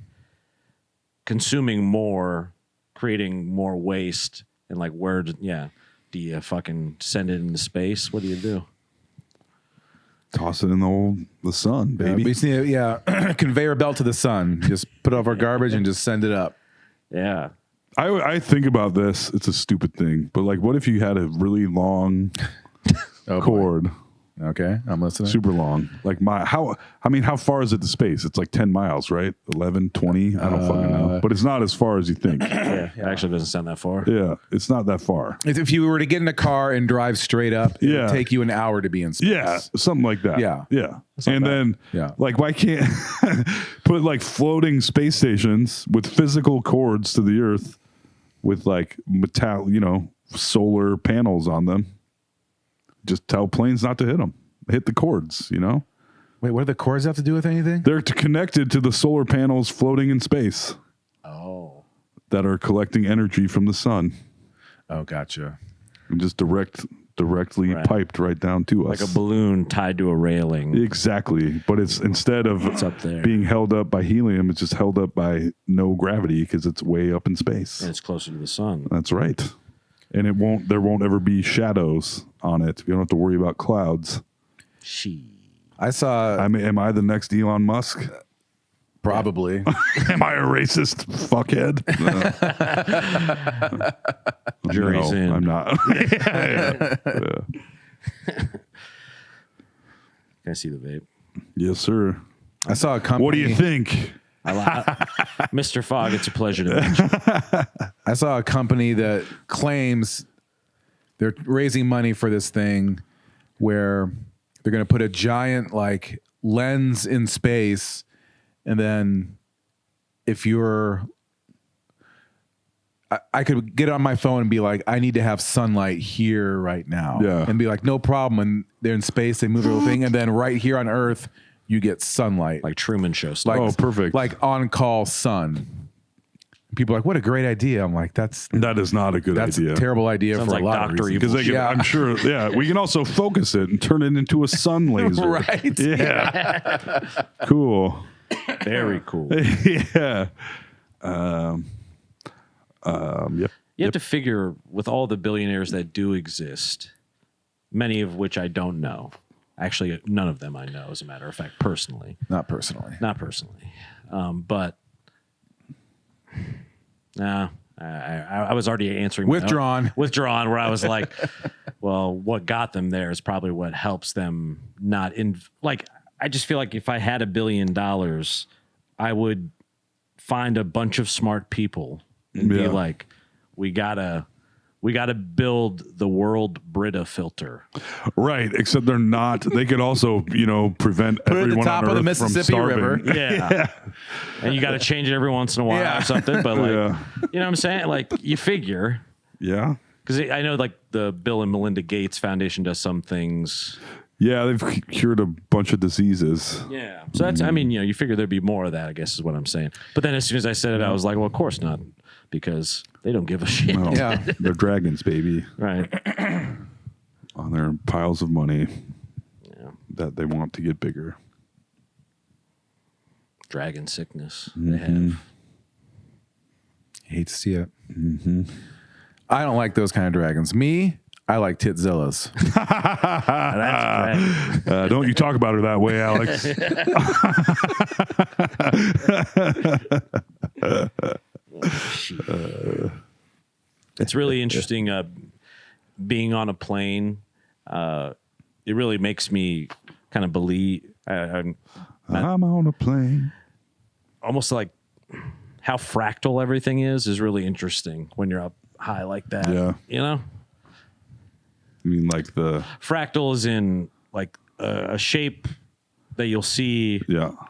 consuming more, creating more waste, and like do you fucking send it into space? What do you do? Toss it in the sun, baby. We just need a conveyor belt to the sun. Just put off our garbage and just send it up. Yeah. I think about this. It's a stupid thing, but like, what if you had a really long cord? Okay, I'm listening. Super long. Like how far is it to space? It's like 10 miles, right? 11, 20? I don't fucking know. But it's not as far as you think. Yeah, it actually doesn't sound that far. Yeah, it's not that far. If you were to get in a car and drive straight up, it would take you an hour to be in space. Yeah, something like that. Yeah. Yeah. And then Yeah. like, why can't put like floating space stations with physical cords to the earth with like solar panels on them? Just tell planes not to hit them. Hit the cords, Wait, what do the cords have to do with anything? They're connected to the solar panels floating in space. Oh. That are collecting energy from the sun Oh, gotcha. and just directly piped right down to us. Like a balloon tied to a railing. Exactly. But it's instead of up there. being held up by helium, it's just held up by no gravity because it's way up in space. And it's closer to the sun. That's right. And there won't ever be shadows on it. You don't have to worry about clouds. I saw Am I the next Elon Musk? probably. Am I a racist fuckhead? Jury's No, in. I'm not. Yeah. Can I see the vape? Yes, sir. I saw a company. What do you think? Mr. Fogg, it's a pleasure to meet you. I saw a company that claims they're raising money for this thing where they're going to put a giant like lens in space, and then if you're I could get on my phone and be like, I need to have sunlight here right now. Yeah. And be like, no problem. And they're in space, they move the little thing, and then right here on Earth, you get sunlight. Like Truman Show stuff. Like, Oh, perfect. Like on-call sun. People are like, what a great idea. I'm like, that is not a good idea. a terrible idea Sounds for like a lot Dr. of reasons. Evil. Because they can, Yeah. I'm sure, we can also focus it and turn it into a sun laser. Right. Yeah. Cool. Very cool. Yeah. Yep. You have to figure with all the billionaires that do exist, many of which I don't know. Actually, none of them I know, as a matter of fact, personally. Not personally. Not personally. But I was already answering. Withdrawn. Withdrawn, where I was like, well, what got them there is probably what helps them not in. Like, I just feel like if I had $1 billion, I would find a bunch of smart people and be like, we gotta build the world Brita filter. Right. Except they're not. They could also, prevent Put it at the everyone top on of the Earth Mississippi from starving. River. Yeah. And you got to change it every once in a while Yeah. or something. But like, Yeah. you know what I'm saying? Like, you figure. Yeah. Because I know like the Bill and Melinda Gates Foundation does some things. Yeah. They've cured a bunch of diseases. Yeah. So that's, I mean, you figure there'd be more of that, I guess is what I'm saying. But then as soon as I said it, I was like, well, of course not. Because they don't give a shit. No, Yeah. They're dragons, baby. Right. On their piles of money Yeah. that they want to get bigger. Dragon sickness. They have. Hate to see it. I don't like those kind of dragons. Me, I like Titzillas. That's dragon. Don't you talk about her that way, Alex. It's really interesting being on a plane. It really makes me kind of believe I'm on a plane. almost like how fractal everything is really interesting when you're up high like that. Yeah. You know? I mean, like the Fractal is in like a shape that you'll see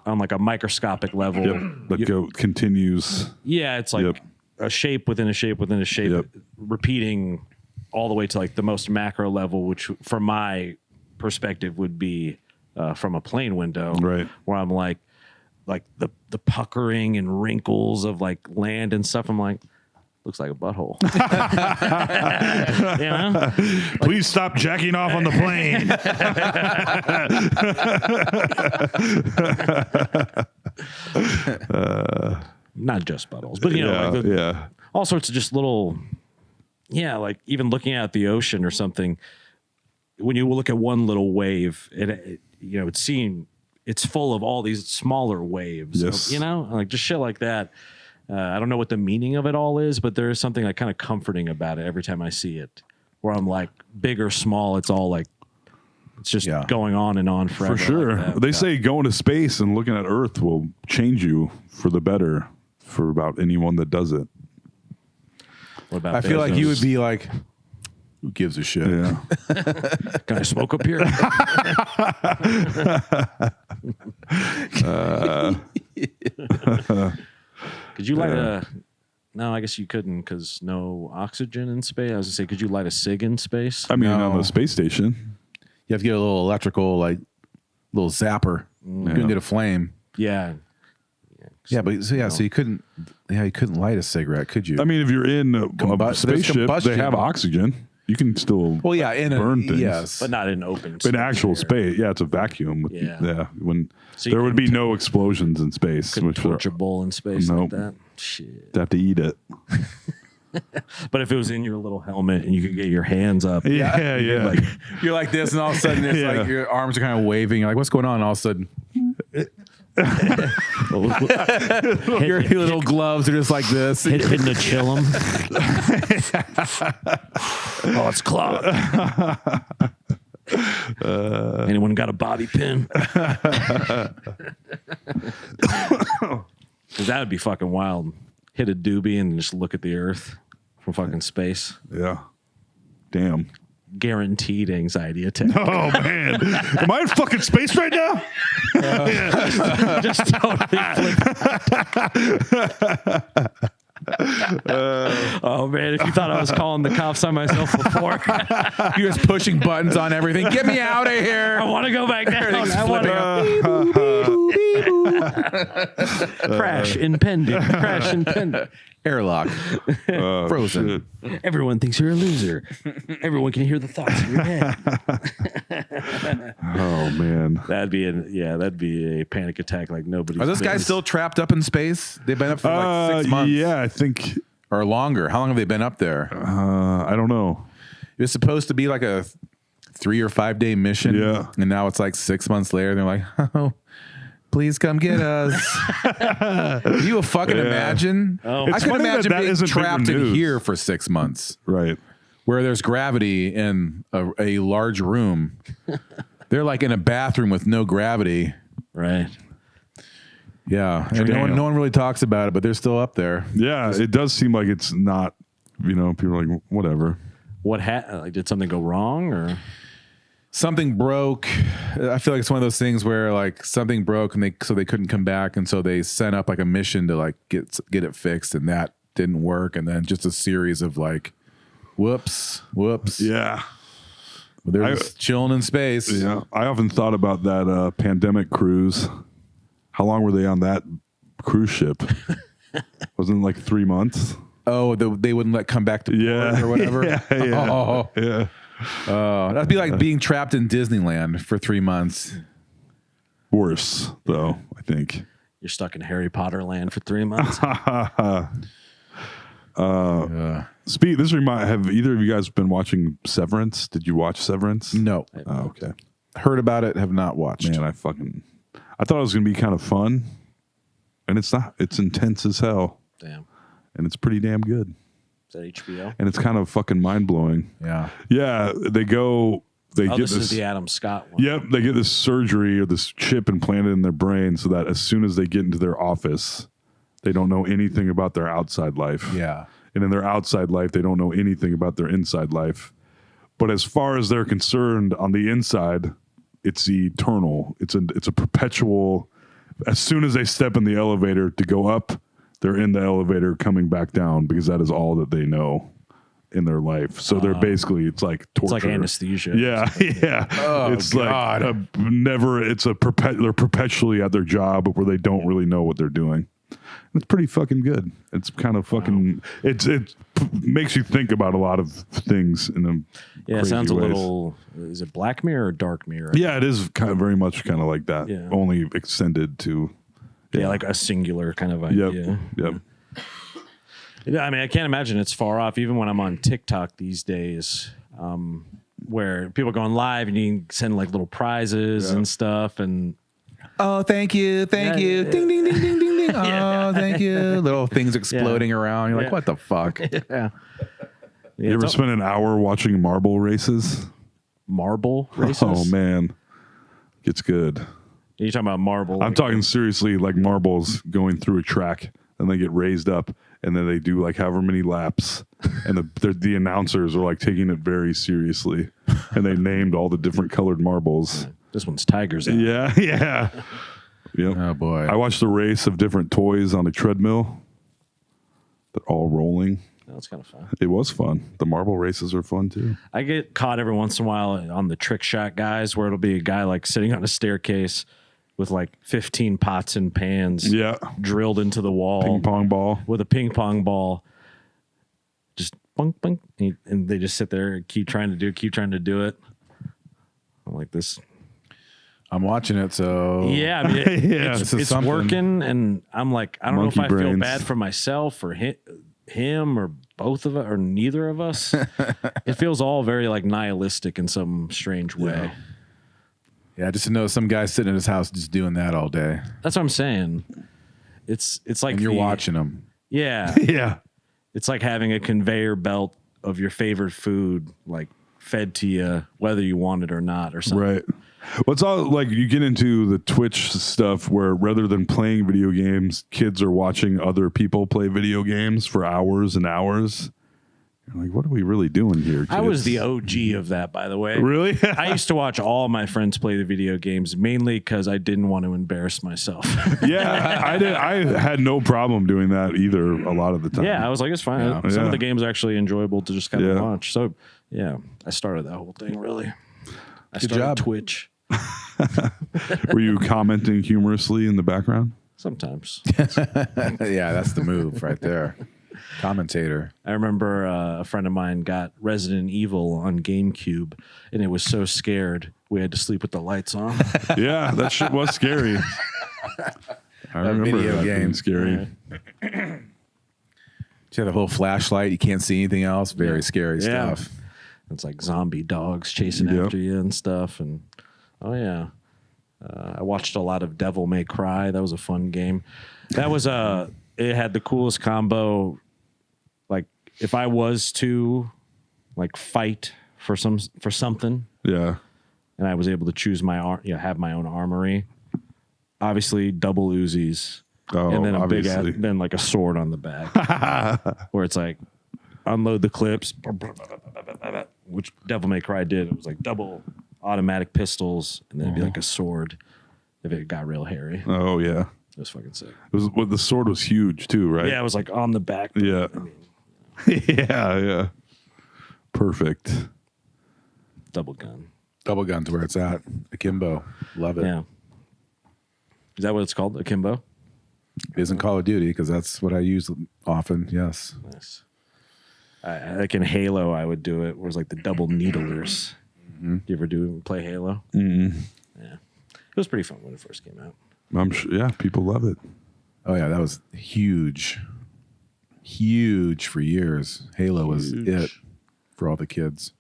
on like a microscopic level. that continues. Yeah, it's like a shape within a shape within a shape, repeating all the way to like the most macro level, which from my perspective would be from a plane window, Right. where I'm like the puckering and wrinkles of like land and stuff. I'm like, looks like a butthole. You know? Please stop jacking off on the plane. Not just buttholes, but you know, like all sorts of just little, like even looking at the ocean or something. When you look at one little wave, it's full of all these smaller waves. Yes. You know, like just shit like that. I don't know what the meaning of it all is, but there is something like kind of comforting about it every time I see it. Where I'm like, big or small, it's all like, it's just going on and on forever. For sure. Like They say going to space and looking at Earth will change you for the better for about anyone that does it. What about I feel like you Bezos? would be like, who gives a shit? Yeah. Can I smoke up here? Could you light a? No, I guess you couldn't because no oxygen in space. I was gonna say, could you light a cig in space? I mean, No. on the space station. You have to get a little electrical, like little zapper. You couldn't get a flame. Yeah. Yeah, but so you couldn't. Yeah, you couldn't light a cigarette, could you? I mean, if you're in a there's spaceship, they combustion. have oxygen. You can still well, yeah, in burn a things. yes, But not in open. In actual space. space, it's a vacuum. Yeah. When So you there would be couldn't no explosions in space. Couldn't Which torch a bowl in space Nope. like that. Shit. they have to eat it. But if it was in your little helmet and you could get your hands up, Yeah. like, you're like this, and all of a sudden it's like your arms are kind of waving. You're like, what's going on? And all of a sudden, your little gloves are just like this. hitting the chillum. Oh, it's clogged. Anyone got a bobby pin? Because that would be fucking wild. Hit a doobie and just look at the Earth from fucking space. Yeah. Damn. Guaranteed anxiety attack. Oh man, am I in fucking space right now? Just totally oh man, if you thought I was calling the cops on myself before, You're just pushing buttons on everything. Get me out of here. I want to go back there. Crash impending. Crash impending. Airlock. Frozen. Shit. Everyone thinks you're a loser. Everyone can hear the thoughts in your head. Oh man. That'd be a panic attack like nobody's. Are those guys business. still trapped up in space? They've been up for like 6 months. Yeah, I think. Or longer. How long have they been up there? I don't know. It was supposed to be like a 3 or 5 day mission. Yeah. And now it's like 6 months later. They're like, oh, please come get us. Can you fucking imagine? Oh. I It's could funny imagine that being isn't bigger trapped in news. here for 6 months Right. where there's gravity in a large room. They're like in a bathroom with no gravity. Right. Yeah. And no one really talks about it, but they're still up there. Yeah, it does seem like it's not. People are like whatever. What did something go wrong or? Something broke. I feel like it's one of those things where like something broke and they couldn't come back, and so they sent up like a mission to like get it fixed, and that didn't work, and then just a series of like whoops. Yeah. They're just chilling in space. Yeah. I often thought about that pandemic cruise. How long were they on that cruise ship? Wasn't it like 3 months? Oh, they wouldn't let come back to port or whatever. Yeah. Yeah. That'd be like being trapped in Disneyland for 3 months. Worse, though, I think. You're stuck in Harry Potter land for 3 months. Have either of you guys been watching Severance? Did you watch Severance? No, Oh, okay. heard about it, have not watched. Man, I thought it was going to be kind of fun. And it's not. It's intense as hell. Damn. And it's pretty damn good. Is that HBO? And it's kind of fucking mind-blowing. Yeah. Yeah, they get This is this. the Adam Scott one. Yep, they get this surgery or this chip implanted in their brain so that as soon as they get into their office, they don't know anything about their outside life. Yeah. And in their outside life, they don't know anything about their inside life. But as far as they're concerned on the inside, it's eternal. It's a perpetual. As soon as they step in the elevator to go up, they're in the elevator coming back down because that is all that they know. in their life. So they're basically, it's like torture. It's like anesthesia. Yeah, yeah. Oh, it's God. like they're perpetually at their job where they don't really know what they're doing. It's pretty fucking good. It's kind of fucking. It makes you think about a lot of things in a Yeah, it crazy sounds a ways. little. Is it Black Mirror or Dark Mirror? Yeah, it is kind of very much kind of like that. Yeah. Only extended to. Yeah, like a singular kind of Yep. idea. Yep. I mean, I can't imagine it's far off. Even when I'm on TikTok these days, where people are going live and you can send like little prizes and stuff, and Oh, thank you. Thank Yeah, you. yeah. Ding, ding, ding, ding, ding, ding. Oh, thank you. Little things exploding around. You're like, Yeah. what the fuck? yeah. You ever spend an hour watching marble races? marble races? Oh man, it's good. You're talking about marble? I'm talking seriously, like marbles going through a track and they get raised up and then they do like however many laps and the announcers are like taking it very seriously and they named all the different colored marbles. This one's Tiger's Eye. Yeah, yeah. Yep. Oh, boy. I watched a race of different toys on a treadmill. They're all rolling. That's kind of fun. It was fun. The marble races are fun too. I get caught every once in a while on the trick shot guys where it'll be a guy like sitting on a staircase with like 15 pots and pans Yeah. drilled into the wall Ping pong ball. with a ping pong ball. Just bunk, bunk. And they just sit there and keep trying to do it. I'm like this. I'm watching it, so Yeah, I mean, Yeah. This is it's something. working, and I'm like, I don't know if Monkey I feel brains. bad for myself or him or both of us or neither of us. It feels all very like nihilistic in some strange way. yeah, just to know some guy sitting in his house just doing that all day, That's what I'm saying. It's like and you're watching him. Yeah, Yeah. it's like having a conveyor belt of your favorite food, like fed to you, whether you want it or not, or something. Right. Well, it's all like you get into the Twitch stuff where rather than playing video games, kids are watching other people play video games for hours and hours. You're like, what are we really doing here, kids? I was the OG of that, by the way. Really? I used to watch all my friends play the video games mainly because I didn't want to embarrass myself. Yeah, I did. I had no problem doing that either a lot of the time. Yeah, I was like, it's fine. Yeah. Some Yeah. of the games are actually enjoyable to just kind of Yeah. watch. So, yeah, I started that whole thing, really. I Good started job. Twitch Were you commenting humorously in the background? sometimes. Yeah, that's the move right there. Commentator. I remember a friend of mine got Resident Evil on GameCube, and it was so scared we had to sleep with the lights on. Yeah, that shit was scary. I remember video that being game. scary. She had a whole flashlight. You can't see anything else. Very scary Yeah. stuff. It's like zombie dogs chasing Yep. after you and stuff. And oh yeah, I watched a lot of Devil May Cry. That was a fun game. That was it had the coolest combo. Like if I was to like fight for something, Yeah. and I was able to choose my have my own armory. Obviously, double Uzis, Oh, and then obviously. then like a sword on the back, where it's like unload the clips, which Devil May Cry did. It was like double automatic pistols, and then it'd be like a sword if it got real hairy. Oh yeah. It was fucking sick. It was. Well, the sword was huge too, right? Yeah, it was like on the back. Yeah. Yeah. Yeah. Perfect. Double gun. Double gun's where it's at. Akimbo. Love it. Yeah. Is that what it's called? Akimbo? It isn't Call of Duty because that's what I use often. Yes. Nice. Like in Halo, I would do it. Where it's like the double needlers. Mm-hmm. You ever play Halo? Mm-hmm. Yeah, it was pretty fun when it first came out. I'm sure. Yeah, people love it. Oh yeah, that was huge. Huge for years. Halo was it for all the kids.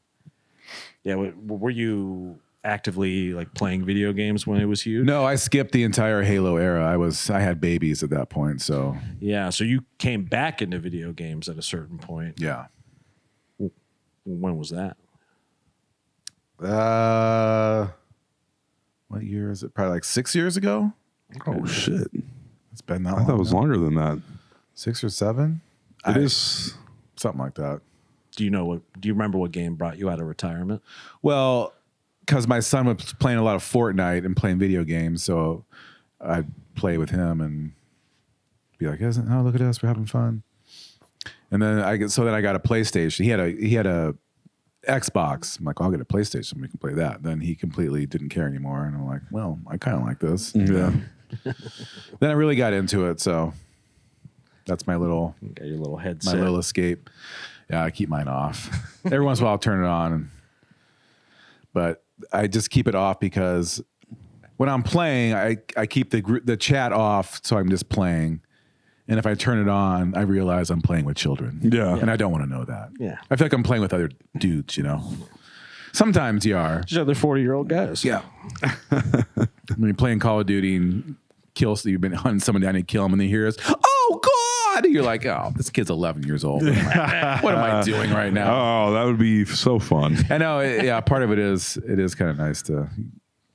Yeah, were you actively like playing video games when it was huge? No, I skipped the entire Halo era. I had babies at that point, so Yeah, so you came back into video games at a certain point. yeah. When was that? What year is it? Probably like 6 years ago. Oh shit! It's been that I long. thought it was now. longer than that. 6 or 7. It is. Something like that. Do you remember what game brought you out of retirement? Well, because my son was playing a lot of Fortnite and playing video games, so I'd play with him and be like, "Oh, look at us, we're having fun." And then I got a PlayStation. He had a Xbox. I'm like, I'll get a PlayStation. We can play that. Then he completely didn't care anymore. And I'm like, well, I kind of like this. Yeah. Then I really got into it. So that's my little Got your little headset. my little escape. Yeah, I keep mine off. Every once in a while, I'll turn it on. But I just keep it off because when I'm playing, I keep the chat off, so I'm just playing. And if I turn it on, I realize I'm playing with children. Yeah. And I don't want to know that. Yeah. I feel like I'm playing with other dudes, you know. Sometimes you are. Just other 40-year-old guys. Yeah. When you're playing Call of Duty and you've been hunting someone down and kill them, and they hear us, oh God! You're like, oh, this kid's 11 years old. What am I doing right now? Oh, that would be so fun. I know. Yeah, part of it is kind of nice to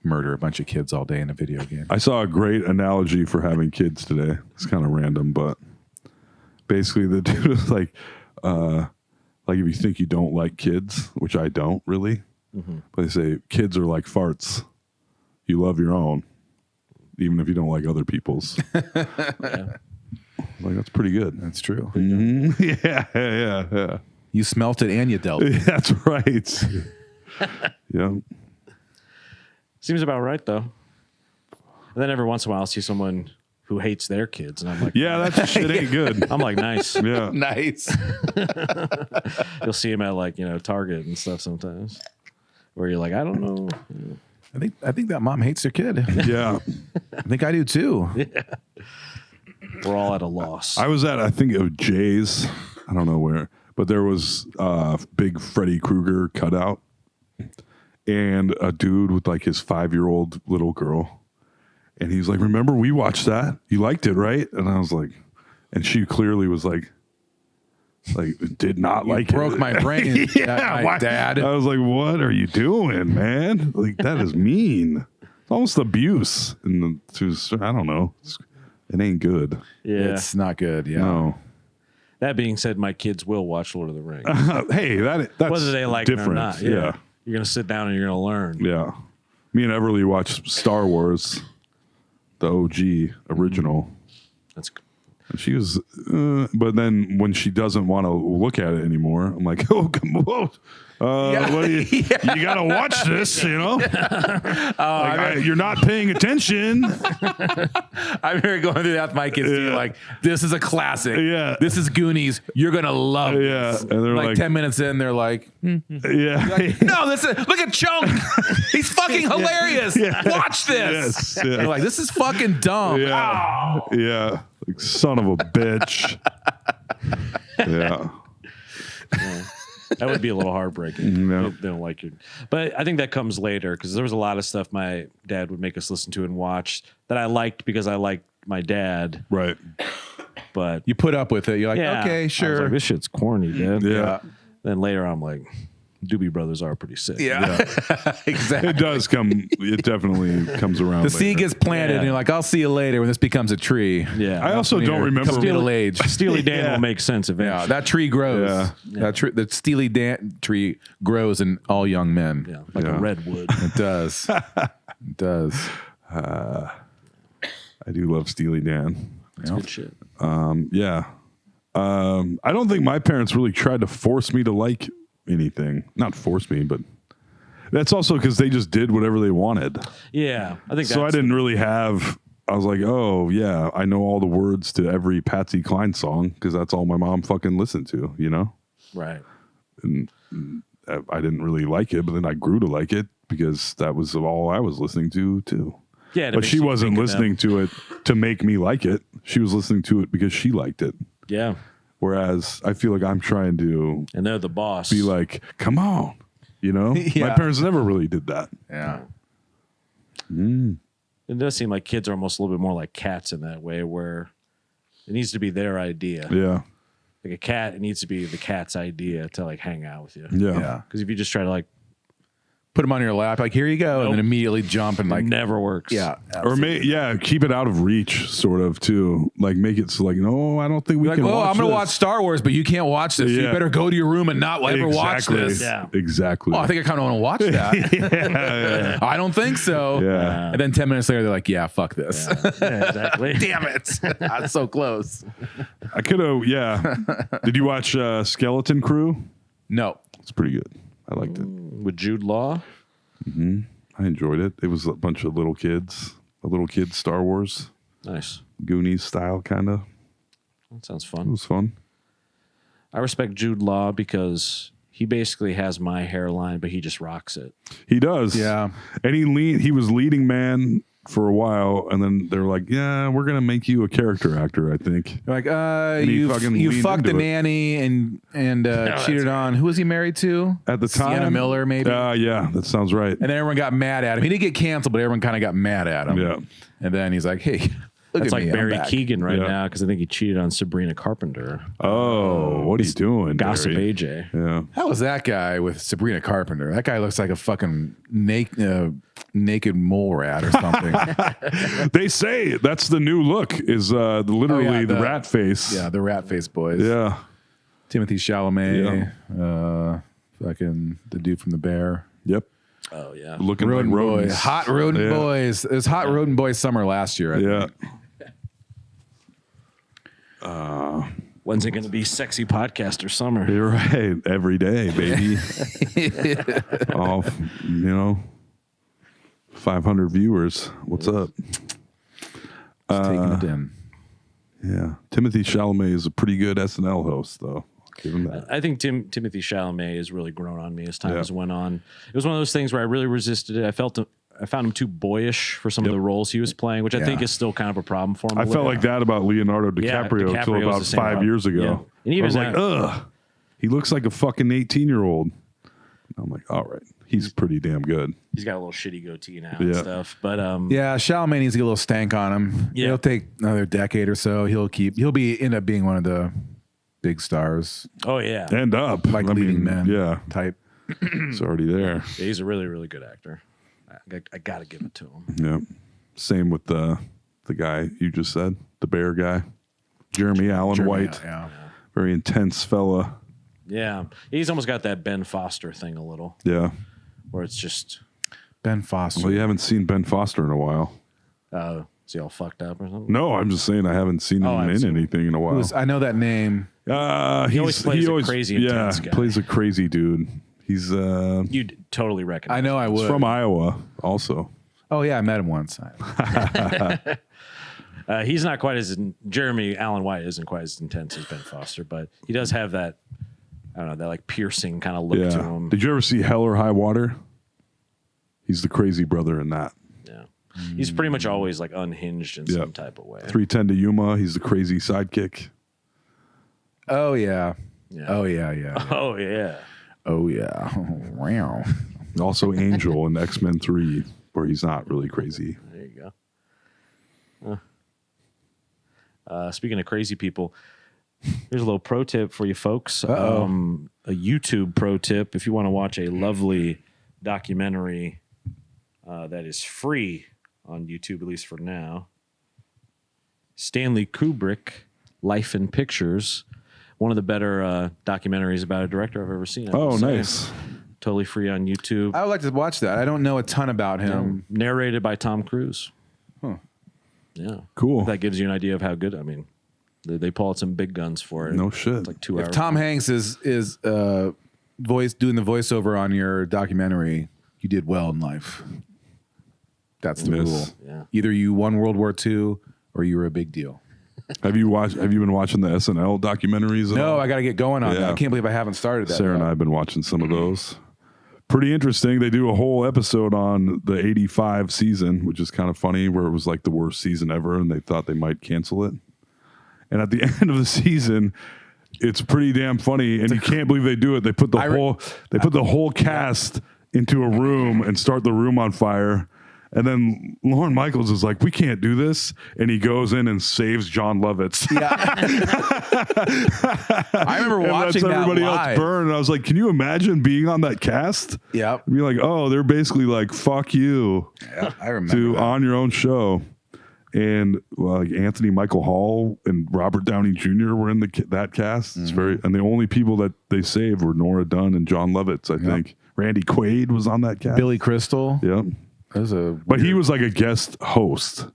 murder a bunch of kids all day in a video game. I saw a great analogy for having kids today. It's kind of random, but basically the dude was like if you think you don't like kids, which I don't really, but they say kids are like farts. You love your own, even if you don't like other people's. Like, that's pretty good. That's true. Yeah. You smelt it and you dealt it. That's right. Yeah. Seems about right, though. And then every once in a while, I'll see someone who hates their kids, and I'm like, Yeah, that shit ain't good. I'm like, nice. Yeah. Nice. You'll see him at Target and stuff sometimes, where you're like, I don't know. I think that mom hates her kid. Yeah. I think I do too. We're all at a loss. I was at, I think it was Jay's. I don't know where, but there was a big Freddy Krueger cutout and a dude with like his 5-year-old little girl. And he's like, remember we watched that? You liked it, right? And I was like, and she clearly was like did not like Broke it. my brain. Yeah, my dad. I was like, what are you doing, man? Like, that is mean. It's almost abuse. And I don't know. It ain't good. yeah. It's not good. Yeah. No. That being said, my kids will watch Lord of the Rings, Hey, that's whether they like different. it or not. Yeah. You're gonna sit down and you're gonna learn. Yeah. Me and Everly watched Star Wars, the OG original. That's And she was, but then when she doesn't want to look at it anymore, I'm like, oh, come on. What do you got to watch this, you know? You're not paying attention. I remember going through that with my kids too. Like, this is a classic. Yeah. This is Goonies. You're gonna love Yeah. this. And they're like like 10 minutes in, they're like, Yeah. no, look at Chunk. He's fucking hilarious. Watch this. Yes. Yeah. They're like, this is fucking dumb. Yeah. Ow. Yeah. Like, son of a bitch. Yeah. that would be a little heartbreaking. No. They don't like you, but I think that comes later because there was a lot of stuff my dad would make us listen to and watch that I liked because I liked my dad. Right. But You put up with it. You're like, yeah, okay, I was sure. like, this shit's corny, Dad. Yeah. Then later I'm like, Doobie Brothers are pretty sick. Yeah. Exactly. It does come, it definitely comes around. The seed later. gets planted, Yeah. and you're like, I'll see you later when this becomes a tree. Yeah. I also don't remember. Come middle age. Steely Dan Yeah. will make sense eventually. Yeah, that tree grows. Yeah. The Steely Dan tree grows in all young men. Yeah, like Yeah. a redwood. It does. It does. I do love Steely Dan. That's good shit. Yeah. I don't think my parents really tried to force me to like anything. Not force me, but that's also because they just did whatever they wanted. Yeah, I think So I that's didn't really have. I was like, oh yeah, I know all the words to every Patsy Cline song because that's all my mom fucking listened to. You know, right. I didn't really like it, but then I grew to like it because that was all I was listening to too. Yeah, and it But makes she you wasn't think of listening to it to make me like it. She was listening to it because she liked it. them. Yeah, Whereas I feel like I'm trying to and they're the boss. be like, come on, you know? Yeah. My parents never really did that. Yeah. It does seem like kids are almost a little bit more like cats in that way, where it needs to be their idea. Yeah. Like a cat, it needs to be the cat's idea to like hang out with you. Yeah. Yeah. Because if you just try to like put them on your lap, like here you go, and then immediately jump and like Never works. yeah, Or keep it out of reach, sort of too. Like make it so like, no, I don't think we like, can. oh, watch I'm gonna this. watch Star Wars, but you can't watch this. You Yeah. better go to your room and not ever watch this. Yeah. Exactly. Oh, I think I kind of want to watch that. I don't think so. Yeah. And then 10 minutes later, they're like, yeah, fuck this. Yeah, exactly. Damn it. That's so close. I could have. Yeah. Did you watch Skeleton Crew? No. It's pretty good. I liked it. With Jude Law. I enjoyed it. It was a bunch of little kids, a little kid Star Wars, Nice. Goonies style, kind of. That sounds It fun. was fun. I respect Jude Law because he basically has my hairline, but he just rocks it. He does. Yeah. And he was leading man for a while, and then they're like, yeah, we're gonna make you a character actor, I think. They're like, he you fucking you leaned fucked the into it. nanny and cheated on, who was he married to? At the time, Sienna Miller, maybe. Yeah, that sounds right. And then everyone got mad at him. He didn't get canceled, but everyone kind of got mad at him. Yeah. And then he's like, hey, look That's at me. like I'm Barry back. Keoghan right Yeah. now because I think he cheated on Sabrina Carpenter. Oh, what are you doing, Gossip Barry? AJ. Yeah. How was that guy with Sabrina Carpenter? That guy looks like a fucking naked mole rat or something. They say that's the new look is literally Oh, yeah, the rat face. Yeah, the rat face boys. Yeah. Timothy Chalamet. Fucking the dude from The Bear. Yep. Oh, yeah. Looking Rodent like boys. rodents. Hot rodent Yeah. boys. It was hot rodent boys summer last year. I Yeah. think. When's it going to be sexy podcaster summer? You're right. Every day, baby. All, 500 viewers. What's up? Just taking it in. Yeah. Timothy Chalamet is a pretty good SNL host, though. I'll give him that. I think Timothy Chalamet has really grown on me as time Yeah. has went on. It was one of those things where I really resisted it. I found him too boyish for some of the roles he was playing, which I think is still kind of a problem for him. I felt like that about Leonardo Yeah, DiCaprio until DiCaprio was about the same 5 about- years ago. yeah. And even I was like, that- ugh. He looks like a fucking 18-year-old. I'm like, all right. He's pretty damn good. He's got a little shitty goatee now and Yeah. stuff. But Yeah, Chalamet needs to get a little stank on him. Yeah. It'll take another decade or so. He'll end up being one of the big stars, oh yeah, End up. like leading men. Yeah. type. It's already there. he's a really really good actor. I got to give it to him. Yeah. Same with the guy you just said, the bear guy, Jeremy Allen White. Yeah. Very intense fella. Yeah, he's almost got that Ben Foster thing a little, Yeah. where it's just, Ben Foster. Well, you haven't seen Ben Foster in a while. is he all fucked up or something? No, I'm just saying I haven't seen Oh, I him haven't in seen him. anything in a while. I know that name. He always plays a crazy intense guy. plays a crazy dude. He's You'd totally recognize. I know I would. from Iowa also. Oh yeah, I met him once. He's not quite as Jeremy Allen White isn't quite as intense as Ben Foster, but he does have that. I don't know, that like piercing kind of look to Yeah. him. Did you ever see Hell or High Water? He's the crazy brother in that. Yeah, he's pretty much always like unhinged in Yeah. some type of way. 310 to Yuma. He's the crazy sidekick. Oh yeah. Yeah. Oh yeah. Yeah. Oh yeah. Oh yeah. Wow. Also Angel in X-Men 3, where he's not really crazy. There you go. Speaking of crazy people, here's a little pro tip for you folks. A YouTube pro tip if you want to watch a lovely documentary that is free on YouTube, at least for now. Stanley Kubrick, Life in Pictures. One of the better documentaries about a director I've ever seen. I Oh, would say. nice. Totally free on YouTube. I would like to watch that. I don't know a ton about him. Narrated by Tom Cruise. Huh. Yeah. Cool. That gives you an idea of how good. I mean, they pull out some big guns for it. No shit. It's like 2 hours. If Tom Hanks is doing the voiceover on your documentary, you did well in life. That's the Yes. rule. Yeah. Either you won World War II or you were a big deal. Have you been watching the SNL documentaries? at No, all? I got to get going on Yeah. that. I can't believe I haven't started that. Sarah and yet. I have been watching some of those. Pretty interesting. They do a whole episode on the 85 season, which is kind of funny, where it was like the worst season ever and they thought they might cancel it. And at the end of the season, it's pretty damn funny, and you can't believe they do it. They put the whole cast into a room and start the room on fire. And then Lorne Michaels is like, we can't do this. And he goes in and saves John Lovitz. Yeah. I remember And watching lets everybody that else live. burn. And I was like, can you imagine being on that cast? Yep. Be like, oh, they're basically like, fuck you Yeah, I remember to that. on your own show. And like Anthony Michael Hall and Robert Downey Jr. were in that cast. It's very, and the only people that they saved were Nora Dunn and John Lovitz, I think. Randy Quaid was on that cast. Billy Crystal. Yep. That was a But he was like a guest host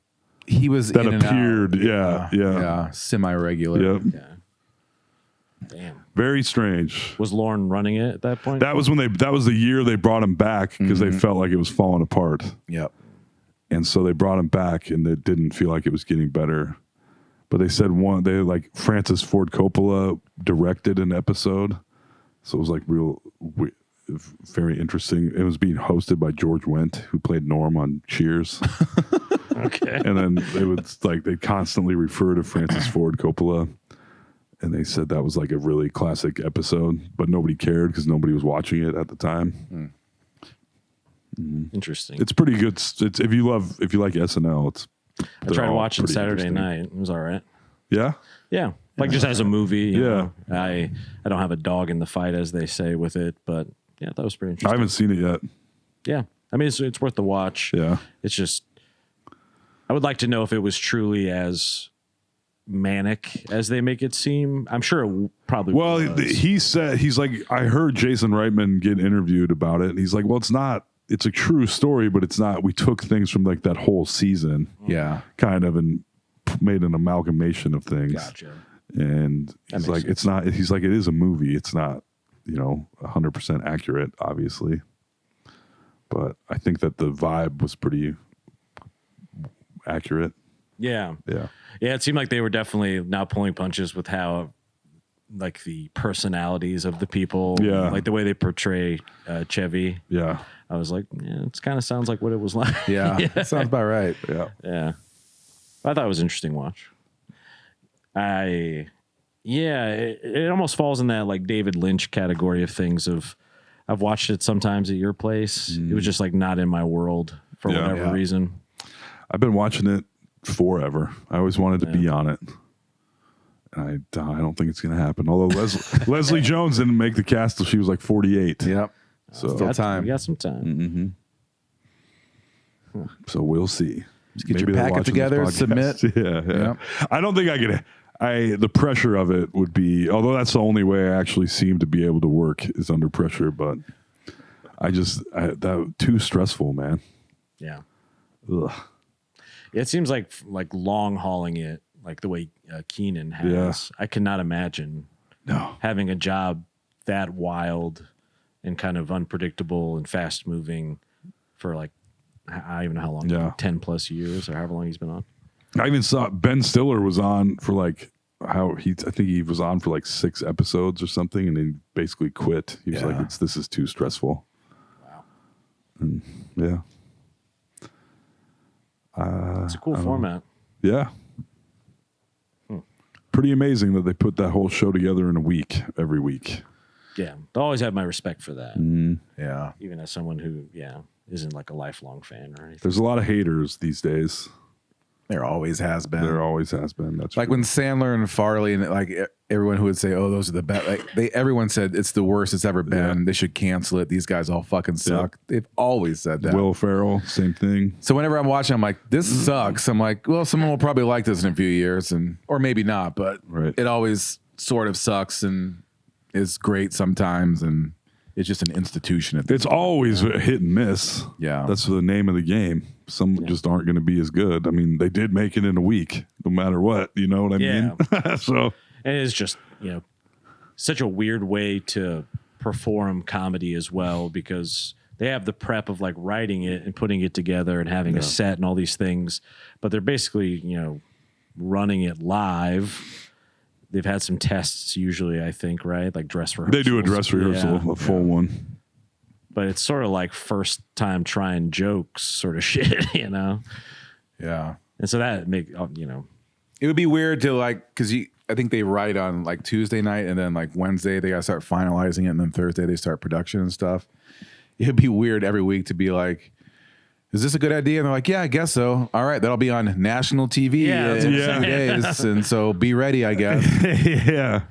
he was that in and appeared. out. Yeah. Semi-regular. Yep. Yeah. Damn. Very strange. Was Lauren running it at that point? That was when that was the year they brought him back because they felt like it was falling apart. Yep. And so they brought him back and it didn't feel like it was getting better. But they said like Francis Ford Coppola directed an episode. So it was like very interesting. It was being hosted by George Wendt, who played Norm on Cheers. Okay. And then it was like they constantly refer to Francis Ford Coppola. And they said that was like a really classic episode, but nobody cared because nobody was watching it at the time. Interesting. It's pretty good. It's if you like SNL, I tried watching Saturday night. It was all right. Yeah. Yeah. Like just as a movie. You Yeah. know. I don't have a dog in the fight, as they say, with it, but yeah, that was pretty I interesting. haven't seen it yet. Yeah. I mean, it's worth the watch. Yeah. It's just, I would like to know if it was truly as manic as they make it seem. I'm sure it probably Well, was. he's like, I heard Jason Reitman get interviewed about it. And he's like, well, it's not, it's a true story, but it's not, we took things from like that whole season Yeah. kind of and made an amalgamation of things. Gotcha. And he's makes like, sense. it's not, he's like, it is a movie. It's not, 100% accurate, obviously. But I think that the vibe was pretty accurate. Yeah. Yeah. Yeah, it seemed like they were definitely not pulling punches with how, like, the personalities of the people, Yeah. like the way they portray Chevy. Yeah. I was like, yeah, it kind of sounds like what it was like. Yeah. That sounds about right. Yeah. Yeah. I thought it was an interesting watch. It almost falls in that like David Lynch category of things of I've watched it sometimes at your place. It was just like not in my world for Yeah. whatever Yeah. reason. I've been watching it forever. I always wanted to be on it. And I don't think it's going to happen. Although Leslie Jones didn't make the cast till she was like 48. Yep. So, Still time. We got some time. so we'll see. Just get Maybe your they're packet watching this together, podcast. submit. Yeah. Yep. I don't think I could. The pressure of it would be, although that's the only way I actually seem to be able to work is under pressure. But that too stressful, man. Yeah. Ugh. It seems like long hauling it, like the way Keenan has. Yeah. I cannot imagine No. having a job that wild and kind of unpredictable and fast moving for like, I don't even know how long, Yeah. 10 plus years or however long he's been on. I even saw Ben Stiller was on for like I think he was on for like 6 episodes or something, and he basically quit. He was Yeah. like, this is too stressful. Wow. And yeah. It's a cool format. Yeah. Pretty amazing that they put that whole show together in a week, every week. Yeah. I always have my respect for that. Yeah. Even as someone who, isn't like a lifelong fan or anything. There's a lot of haters these days. There always has been. There always has been. That's Like true. when Sandler and Farley and like everyone who would say, "Oh, those are the best," like everyone said it's the worst it's ever been. They should cancel it. These guys all fucking suck. They've always said that. Will Ferrell, same thing. So whenever I'm watching, I'm like, "This sucks." I'm like, "Well, someone will probably like this in a few years, or maybe not." But Right. it always sort of sucks and is great sometimes, and it's just an institution. At this It's always a hit and miss. Yeah. That's the name of the game. Some just aren't going to be as good. I mean, they did make it in a week, no matter what. You know what I mean? So And it's just, such a weird way to perform comedy as well, because they have the prep of like writing it and putting it together and having a set and all these things, but they're basically, running it live. They've had some tests usually, I think, right? Like dress rehearsals. they do a dress rehearsal, Yeah. a full one. But it's sort of like first time trying jokes sort of shit, Yeah. And so that It would be weird to like, because I think they write on like Tuesday night and then like Wednesday they got to start finalizing it and then Thursday they start production and stuff. It'd be weird every week to be like, is this a good idea? And they're like, yeah, I guess so. All right, that'll be on national TV Yeah, in that's 2 days. And so be ready, I guess. Yeah.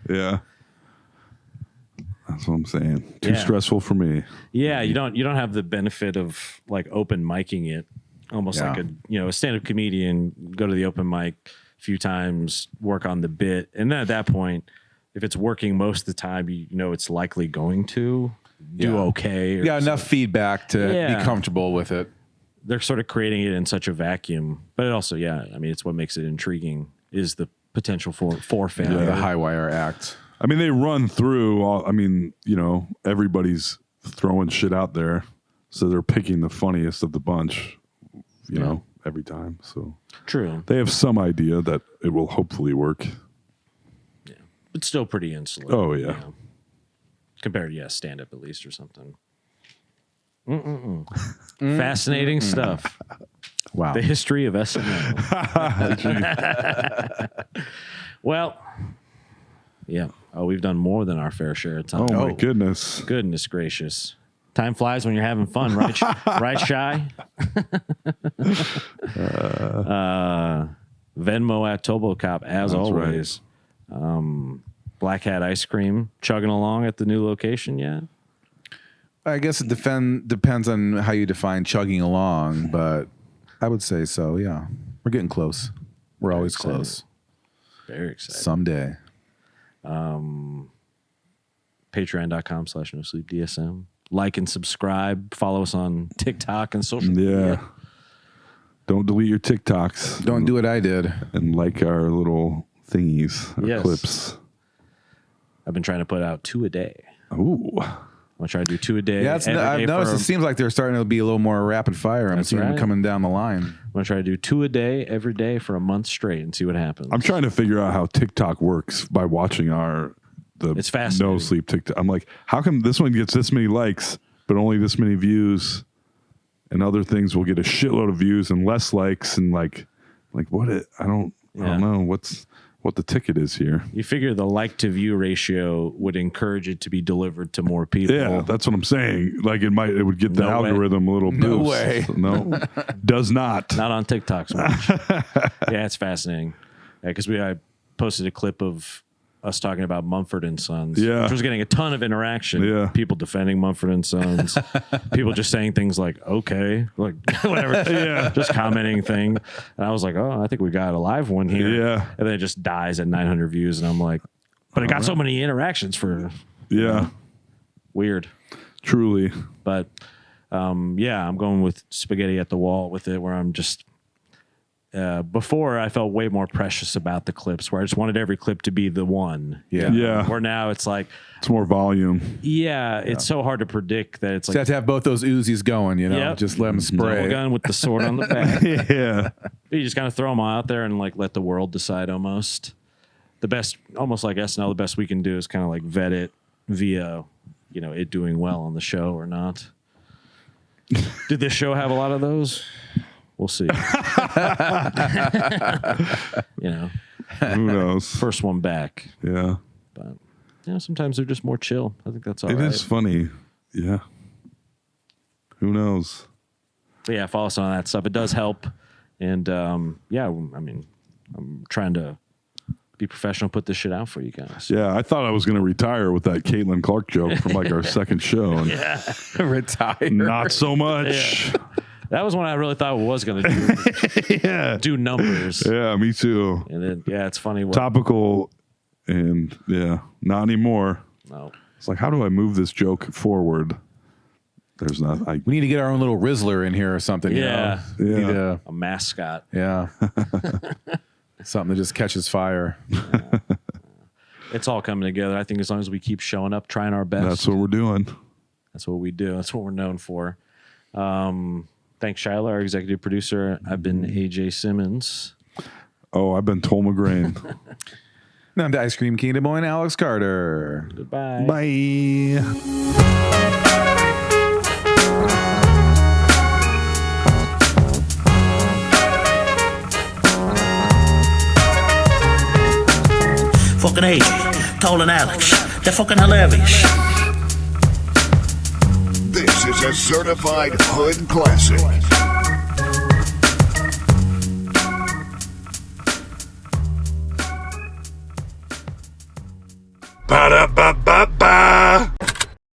That's what I'm saying. Too Yeah. stressful for me. Yeah, you don't have the benefit of like open micing it, almost Yeah. like a stand-up comedian. Go to the open mic a few times, work on the bit, and then at that point, if it's working most of the time, you know it's likely going to do okay. You got enough feedback to Yeah. be comfortable with it. They're sort of creating it in such a vacuum, but it also, it's what makes it intriguing is the potential for failure. The high wire act. I mean, they run through all, everybody's throwing shit out there. So they're picking the funniest of the bunch, you know, every time. So True. they have some idea that it will hopefully work. Yeah. But still pretty insular. Oh, yeah. you know, compared to, stand-up at least or something. Fascinating stuff. Wow. The history of SNL. Well, yeah. Oh, we've done more than our fair share of time. Oh, my goodness. Goodness gracious. Time flies when you're having fun, right? Right, Shy? Venmo at Tobocop, as That's always. Black Hat Ice Cream, chugging along at the new location yet? I guess it depends on how you define chugging along, but I would say so, yeah. We're getting close. We're Very always excited. close. Very excited. Someday. Patreon.com/NoSleepDSM. Like and subscribe. Follow us on TikTok and social media. Yeah. Don't delete your TikToks. Don't do what I did. And like our little thingies, our Yes. clips. I've been trying to put out 2 a day. Ooh. I'm going to try to do 2 a day. Yeah, every I've day noticed for- it seems like they're starting to be a little more rapid fire. I'm That's seeing them right. coming down the line. I'm going to try to do 2 a day every day for a month straight and see what happens. I'm trying to figure out how TikTok works by watching It's fascinating. No Sleep TikTok. I'm like, how come this one gets this many likes, but only this many views, and other things will get a shitload of views and less likes, and like what? I don't know what the ticket is here. You figure the like to view ratio would encourage it to be delivered to more people. Yeah, that's what I'm saying. Like it would get the No way. algorithm a little No boost. way. No, does not. Not on TikTok so much. Yeah, it's fascinating. Yeah, because I posted a clip of us talking about Mumford and Sons, Yeah. which was getting a ton of interaction. Yeah. People defending Mumford and Sons, people just saying things like "okay," like whatever, just commenting thing. And I was like, "Oh, I think we got a live one here." Yeah. and then it just dies at 900 views, and I'm like, "But it got so many interactions for Yeah, weird." truly. But I'm going with spaghetti at the wall with it, where I'm just. Before I felt way more precious about the clips, where I just wanted every clip to be the one. Yeah. Yeah. Where now it's like, It's more volume. it's so hard to predict that it's So you have like to have both those Uzis going, you know, Yep. just let them double spray. gun with the sword on the back. Yeah, You just kind of throw them all out there and like let the world decide almost. The best, almost like SNL, the best we can do is kind of like vet it via, it doing well on the show or not. Did this show have a lot of those? We'll see. who knows? First one back. Yeah, But sometimes they're just more chill. I think that's all it right. is funny. Yeah, who knows? But yeah, follow us on that stuff. It does help. And I'm trying to be professional, put this shit out for you guys. Yeah, I thought I was going to retire with that Caitlin Clark joke from like our second show. And Retire. not so much. That was one I really thought was going to do numbers. Yeah, me too. And then, it's funny. Topical, and not anymore. No. It's like, how do I move this joke forward? There's not. We need to get our own little Rizzler in here or something. Yeah. You know? Yeah. Need a- A mascot. yeah. Something that just catches fire. It's all coming together. I think as long as we keep showing up, trying our best. That's what we're doing. That's what we do. That's what we're known for. Thanks, Shyla, our executive producer. I've been AJ Simmons. Oh, I've been Tol McGrain. I'm the Ice Cream Kingdom boy and Alex Carter. Goodbye. Bye. Fucking AJ, Tol and Alex. They're fucking hilarious. This is a certified hood classic. Ba-da-ba-ba-ba.